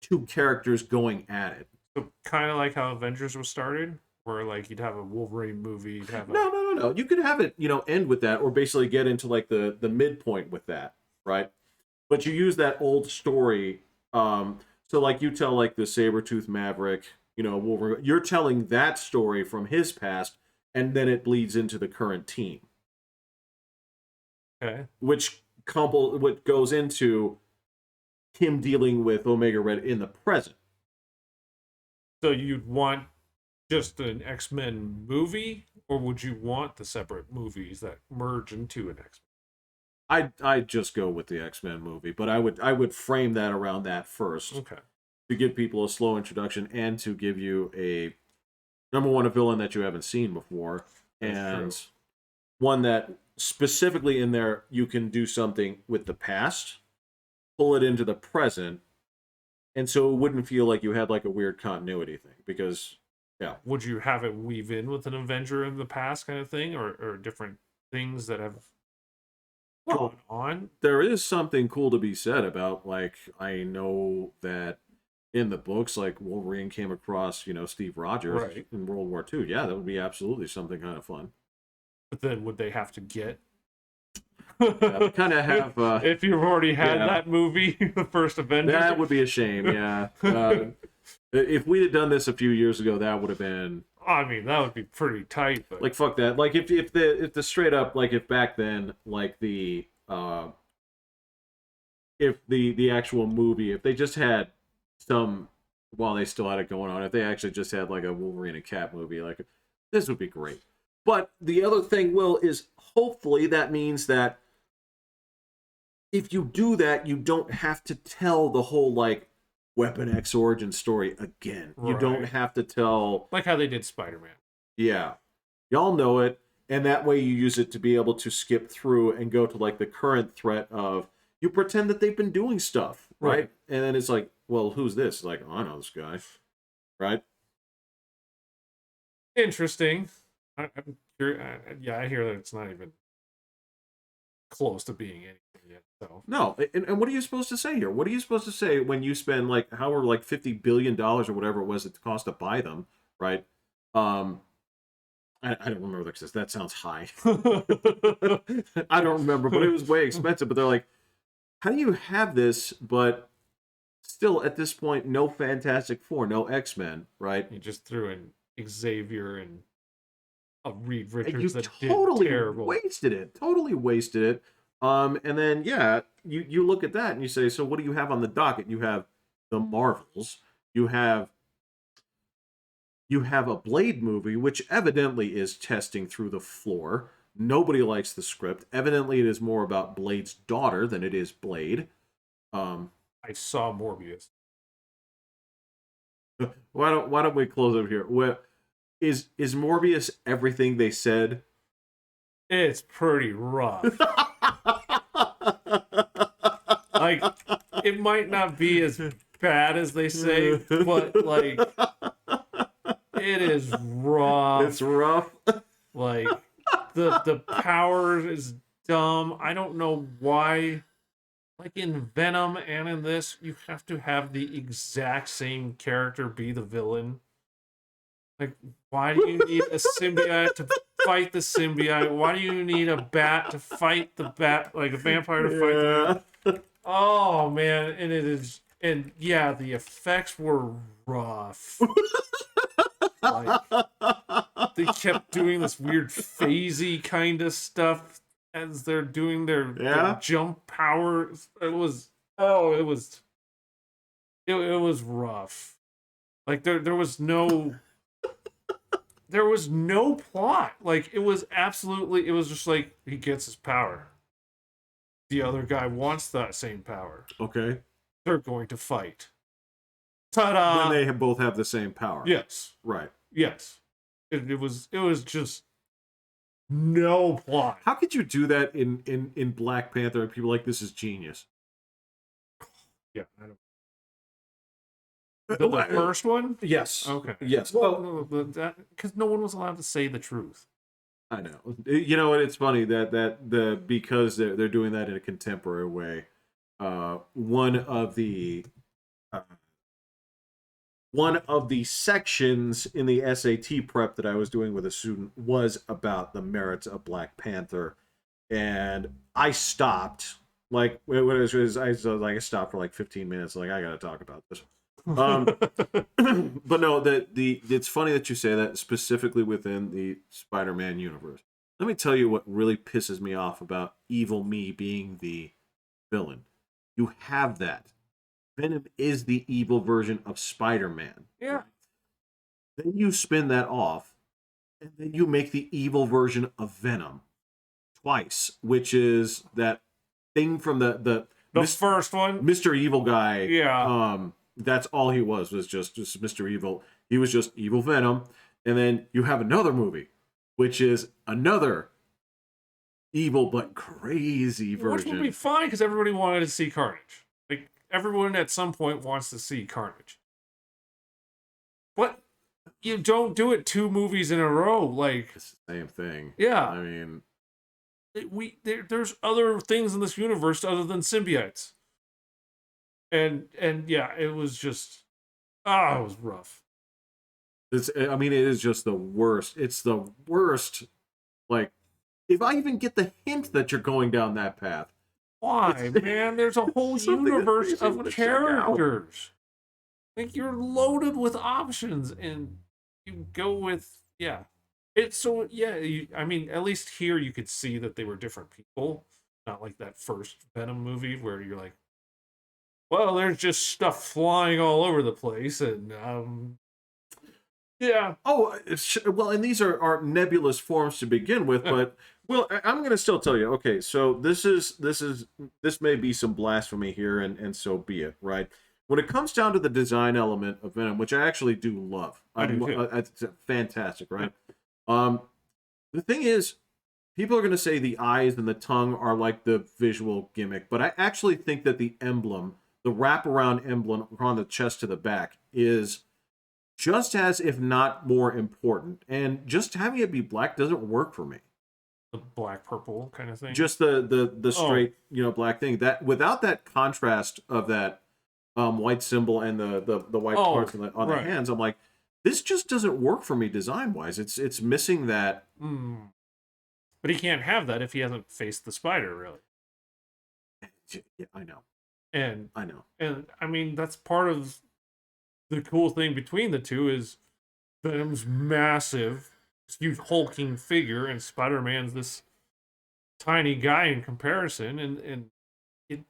two characters going at it. So kind of like how Avengers was started, where like you'd have a Wolverine movie, you'd have no. You could have it, end with that, or basically get into like the midpoint with that, right? But you use that old story. So like you tell like the Sabretooth Maverick, Wolverine, you're telling that story from his past, and then it bleeds into the current team. Okay. Which goes into him dealing with Omega Red in the present. So you'd want just an X-Men movie, or would you want the separate movies that merge into an X-Men? I'd just go with the X-Men movie, but I would frame that around that first. Okay. To give people a slow introduction and to give you a villain that you haven't seen before, and one that specifically in there you can do something with the past, pull it into the present, and so it wouldn't feel like you had like a weird continuity thing. Because would you have it weave in with an Avenger in the past kind of thing, or different things that have gone on? There is something cool to be said about, like, I know that in the books, like, Wolverine came across, Steve Rogers in World War II. Yeah, that would be absolutely something kind of fun. But then would they have to get... kind of have... if you've already had that movie, the first Avengers? That would be a shame, yeah. If we had done this a few years ago, that would have been... I mean, that would be pretty tight. But... Like, fuck that. Like, if the straight up, like, if back then, like, the... if the actual movie, if they just had some, while they still had it going on, if they actually just had like a Wolverine and Cat movie, like, this would be great. But the other thing, Will, is hopefully that means that if you do that, you don't have to tell the whole like Weapon X origin story again. You don't have to tell, like how they did Spider-Man. Yeah, y'all know it. And that way you use it to be able to skip through and go to like the current threat of, you pretend that they've been doing stuff, right? And then it's like, well, who's this? Like, oh, I know this guy, right? Interesting. I'm curious. Yeah, I hear that it's not even close to being anything yet. So no, and what are you supposed to say here? What are you supposed to say when you spend like however like $50 billion or whatever it was it cost to buy them, right? I don't remember because that sounds high. I don't remember, but it was way expensive. But they're like, how do you have this, but still at this point, no Fantastic Four, no X-Men, right? You just threw in Xavier and Reed And Richards you that totally did terrible. wasted it. Totally wasted it. And then yeah, you look at that and you say, so what do you have on the docket? You have the Marvels. You have a Blade movie, which evidently is testing through the floor. Nobody likes the script. Evidently, it is more about Blade's daughter than it is Blade. I saw Morbius. Why don't we close up here? Is Morbius everything they said? It's pretty rough. Like, it might not be as bad as they say, but like, it is rough. It's rough. Like, the power is dumb. I don't know why. Like in Venom and in this, you have to have the exact same character be the villain. Like, why do you need a symbiote to fight the symbiote? Why do you need a bat to fight the bat? Like a vampire to fight the bat? Oh man, and it is, and yeah, the effects were rough. Like, they kept doing this weird phasey kind of stuff as they're doing their jump power. It was rough. Like there was no plot. Like it was just like he gets his power. The other guy wants that same power. Okay. They're going to fight. Ta-da! When they both have the same power. Yes. Right. Yes. It was just no plot. How could you do that in Black Panther and people like, this is genius? Yeah, I don't. The first one? Yes. Okay. Yes. Well, because no one was allowed to say the truth. I know. You know, it's funny that because they're doing that in a contemporary way. One of the sections in the SAT prep that I was doing with a student was about the merits of Black Panther, and I stopped. Like I stopped for like 15 minutes. Like, I gotta talk about this. But no, it's funny that you say that, specifically within the Spider-Man universe. Let me tell you what really pisses me off about evil me being the villain. You have that. Venom is the evil version of Spider-Man. Yeah. Then you spin that off, and then you make the evil version of Venom twice, which is that thing from the first one, Mr. Evil guy. Yeah. That's all he was just Mr. Evil. He was just evil Venom. And then you have another movie, which is another evil but crazy version. Which would be fine because everybody wanted to see Carnage. Like, everyone at some point wants to see Carnage. But you don't do it 2 movies in a row. Like, it's the same thing. Yeah. I mean, there's other things in this universe other than symbiotes. And yeah, it was just, it was rough. it is just the worst. It's the worst. Like, if I even get the hint that you're going down that path. Why, man? There's a whole universe of characters. Like, you're loaded with options, and you go with, yeah. At least here you could see that they were different people. Not like that first Venom movie where you're like, well, there's just stuff flying all over the place, and yeah. Oh, well, and these are nebulous forms to begin with, but well, I'm going to still tell you. Okay, so this may be some blasphemy here, and so be it, right? When it comes down to the design element of Venom, which I actually do love, I do too. It's fantastic, right? The thing is, people are going to say the eyes and the tongue are like the visual gimmick, but I actually think that the emblem, the wraparound emblem on the chest to the back, is just as, if not more important. And just having it be black doesn't work for me. The black purple kind of thing. Just the straight black thing. That without that contrast of that white symbol and the white parts on the hands, I'm like, this just doesn't work for me design wise. It's missing that. But he can't have that if he hasn't faced the spider, really. Yeah, I know. And I know. And I mean, that's part of the cool thing between the two is Venom's massive, huge hulking figure, and Spider-Man's this tiny guy in comparison. You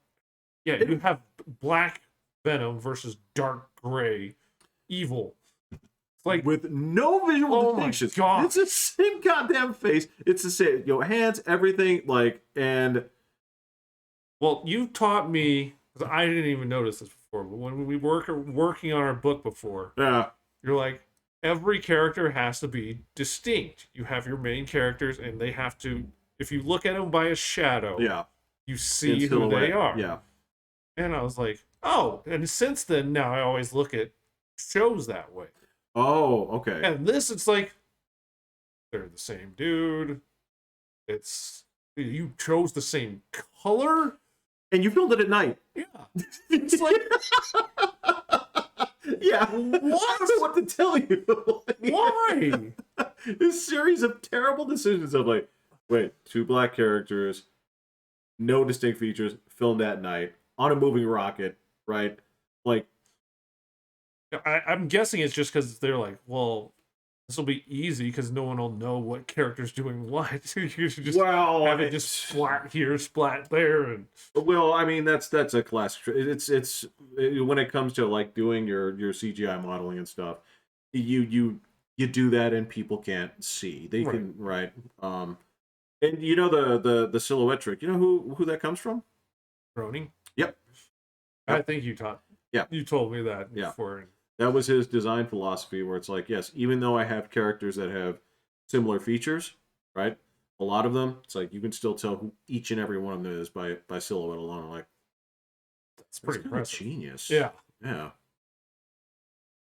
have black Venom versus dark gray evil. Like, with no visual distinctions. It's the same goddamn face. It's the same, hands, everything. Well, you taught me, because I didn't even notice this before, but when we were working on our book before, you're like, every character has to be distinct. You have your main characters, and they have to, if you look at them by a shadow, you see who they are. Yeah. And I was like, oh, and since then, now I always look at shows that way. Oh, okay. And this, it's like, they're the same dude. You chose the same color. And you filmed it at night. Yeah. It's like... yeah. What? I don't know what to tell you. Why? This series of terrible decisions of like, wait, 2 black characters, no distinct features, filmed at night, on a moving rocket, right? Like, I'm guessing it's just because they're like, well, this will be easy because no one will know what character's doing what. You should just have it just splat here, splat there, and well, I mean that's a classic. It's when it comes to like doing your CGI modeling and stuff, you do that and people can't see. They can and the silhouette trick. You know who that comes from? Groening. Yep. I think you taught. Yeah. You told me that before. That was his design philosophy, where it's like, yes, even though I have characters that have similar features, right? A lot of them, it's like you can still tell who each and every one of them is by silhouette alone. I'm like, that's pretty impressive. Genius. Yeah. Yeah.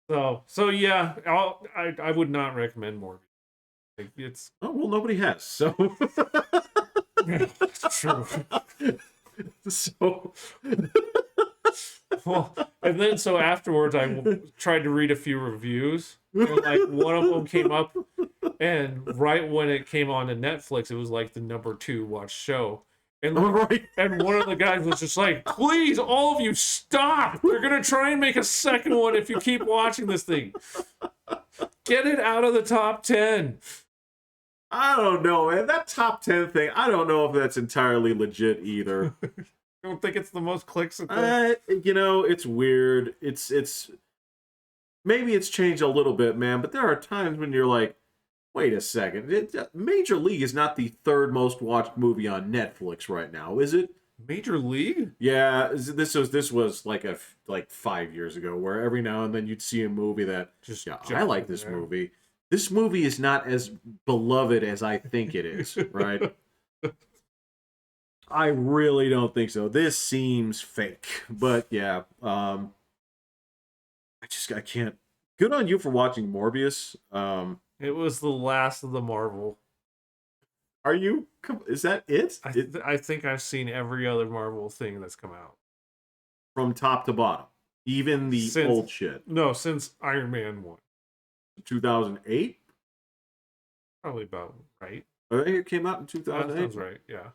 So yeah, I would not recommend Morbius. Like, it's nobody has, so it's true. So. Well, and then so afterwards, I tried to read a few reviews, and like one of them came up, and right when it came on to Netflix, it was like the #2 watched show, and and one of the guys was just like, "Please, all of you, stop! They're gonna try and make a second one if you keep watching this thing. Get it out of the top 10." I don't know, man. That top 10 thing, I don't know if that's entirely legit either. I don't think it's the most clicks. It's weird. It's maybe it's changed a little bit, man. But there are times when you're like, wait a second, Major League is not the 3rd most watched movie on Netflix right now, is it? Major League? Yeah, this was like 5 years ago, where every now and then you'd see a movie that I like this movie. This movie is not as beloved as I think it is, right? I really don't think so. This seems fake, but yeah, I can't. Good on you for watching Morbius. It was the last of the Marvel. Are you? Is that it? I think I've seen every other Marvel thing that's come out from top to bottom, even the old shit. No, since Iron Man 1, 2008. Probably about right. I think it came out in 2008. That sounds right. Yeah.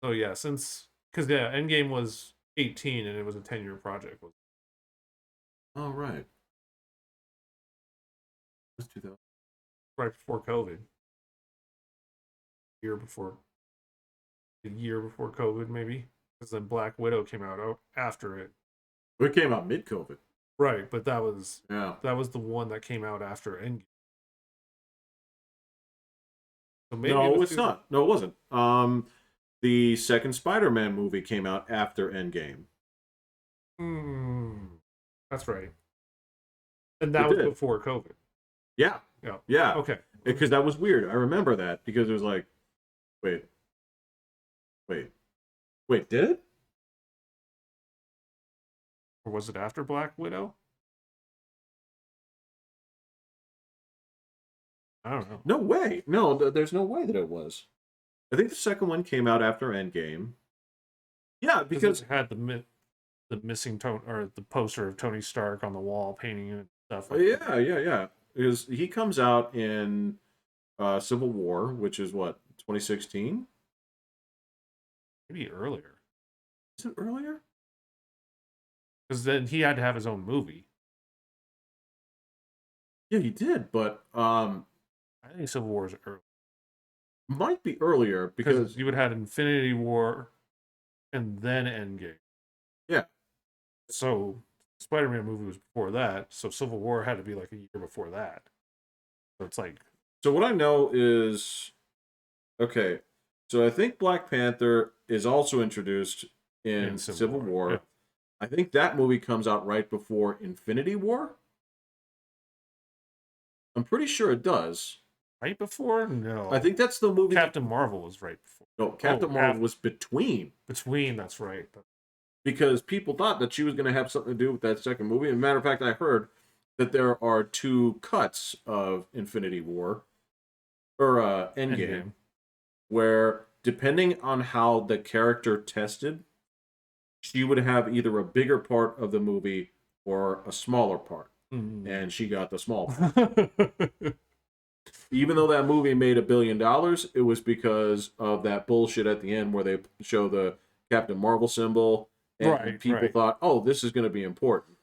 Oh yeah, Endgame was 18 and it was a 10-year project. Oh right. It was 2000. Right before COVID. A year before COVID, maybe, because then Black Widow came out after it. It came out mid-COVID. Right, but that was the one that came out after Endgame. So no, it's not. No, it wasn't. The second Spider-Man movie came out after Endgame. That's right. And that was before COVID. Yeah, Yeah. Yeah. Okay. Because that was weird. I remember that because it was like, wait, wait, wait, did it? Or was it after Black Widow? I don't know. No way. No, there's no way that it was. I think the second one came out after Endgame. Yeah, because it had the missing tone or the poster of Tony Stark on the wall painting and stuff like that. yeah. Because he comes out in Civil War, which is what, 2016? Maybe earlier. Is it earlier? Because then he had to have his own movie. Yeah, he did, but I think Civil War is early. might be earlier because you would have had Infinity War and then Endgame. yeah. So Spider-Man movie was before that. So Civil War had to be like a year before that. So it's like. So what I know is, okay, so I think Black Panther is also introduced in Civil War. Yeah. I think that movie comes out right before Infinity War. I'm pretty sure it does. Right before? No. I think that's the movie. Captain Marvel was right before. No, Captain Marvel was between. Between, that's right. Because people thought that she was going to have something to do with that second movie. As a matter of fact, I heard that there are 2 cuts of Infinity War or Endgame, where depending on how the character tested, she would have either a bigger part of the movie or a smaller part. And she got the small part. Even though that movie made $1 billion, it was because of that bullshit at the end where they show the Captain Marvel symbol, and people thought, "Oh, this is going to be important."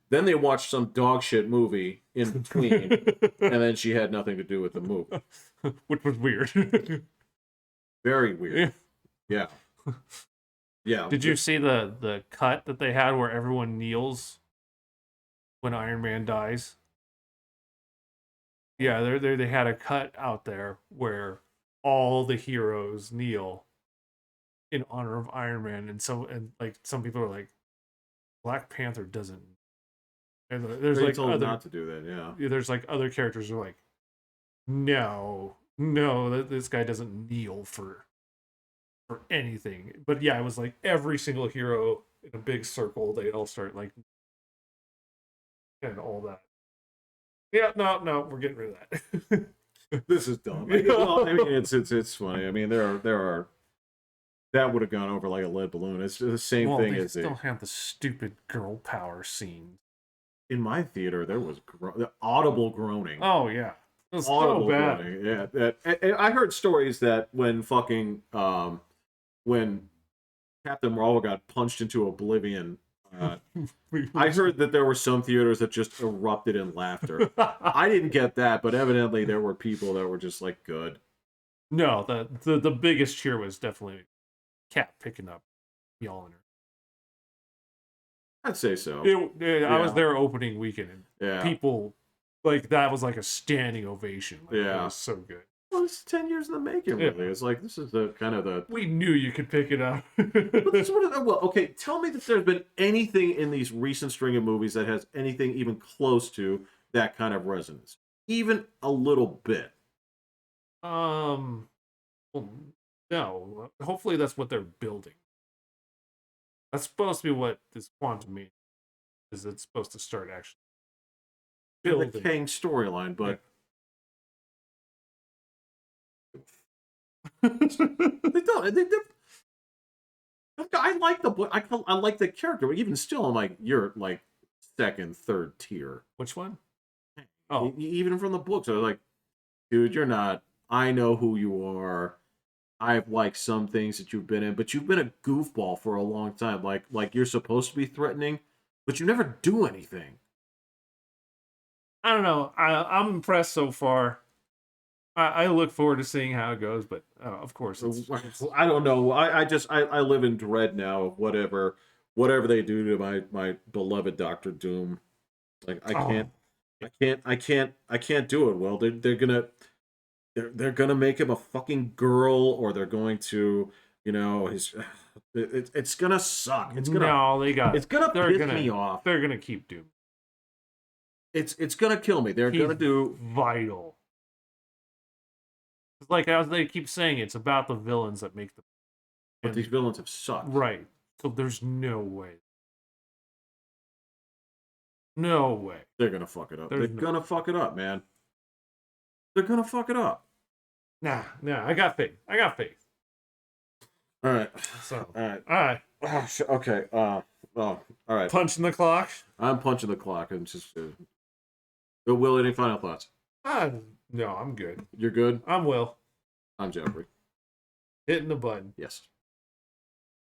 Then they watched some dog shit movie in between, and then she had nothing to do with the movie, which was weird. Very weird. Yeah. Did you see the cut that they had where everyone kneels when Iron Man dies? Yeah, they had a cut out there where all the heroes kneel in honor of Iron Man, and like some people are like, Black Panther doesn't. And there's they like told other not to do that. Yeah. There's like other characters who are like, no, this guy doesn't kneel for anything. But yeah, it was like every single hero in a big circle. They all start like, and all that. Yeah, no, we're getting rid of that. This is dumb. Well, I mean, it's funny. I mean, there are that would have gone over like a lead balloon. It's the same thing as they still have the stupid girl power scene. In my theater, there was audible groaning. Oh yeah, it was audible so bad. Groaning. Yeah, I heard stories that when when Captain Marvel got punched into oblivion. I heard that there were some theaters that just erupted in laughter. I didn't get that, but evidently there were people that were just like, good. No, the biggest cheer was definitely Cap picking up Mjolnir. I'd say so. I was there opening weekend, and people, like, that was like a standing ovation. Like, it was so good. Well, it's 10 years in the making, really. It's like, this is the kind of the... We knew you could pick it up. But this is well, okay, tell me that there's been anything in these recent string of movies that has anything even close to that kind of resonance. Even a little bit. Well, no. Hopefully that's what they're building. That's supposed to be what this quantum means. Is it's supposed to start actually building. The Kang storyline, but... They don't. I like the book. I like the character, but even still, I'm like, you're like second, third tier. Which one? Oh, even from the books, I was like, dude, you're not. I know who you are. I've liked some things that you've been in, but you've been a goofball for a long time. Like you're supposed to be threatening, but you never do anything. I don't know. I'm impressed so far. I look forward to seeing how it goes, but of course, I don't know. I live in dread now of whatever they do to my beloved Doctor Doom. Like I can't do it. Well, they're gonna make him a fucking girl, or they're going to, it's gonna suck. It's gonna piss me off. They're gonna keep Doom. It's gonna kill me. They're gonna do vital. It's like as they keep saying, it's about the villains that make the. But these villains have sucked. Right. So there's no way. No way. They're gonna fuck it up. They're gonna fuck it up, man. They're gonna fuck it up. Nah, I got faith. All right. So, all right. Okay. All right. Punching the clock. I'm punching the clock. And just. Will, any final thoughts? No, I'm good. You're good. I'm Will. I'm Jeffrey. Hitting the button. Yes.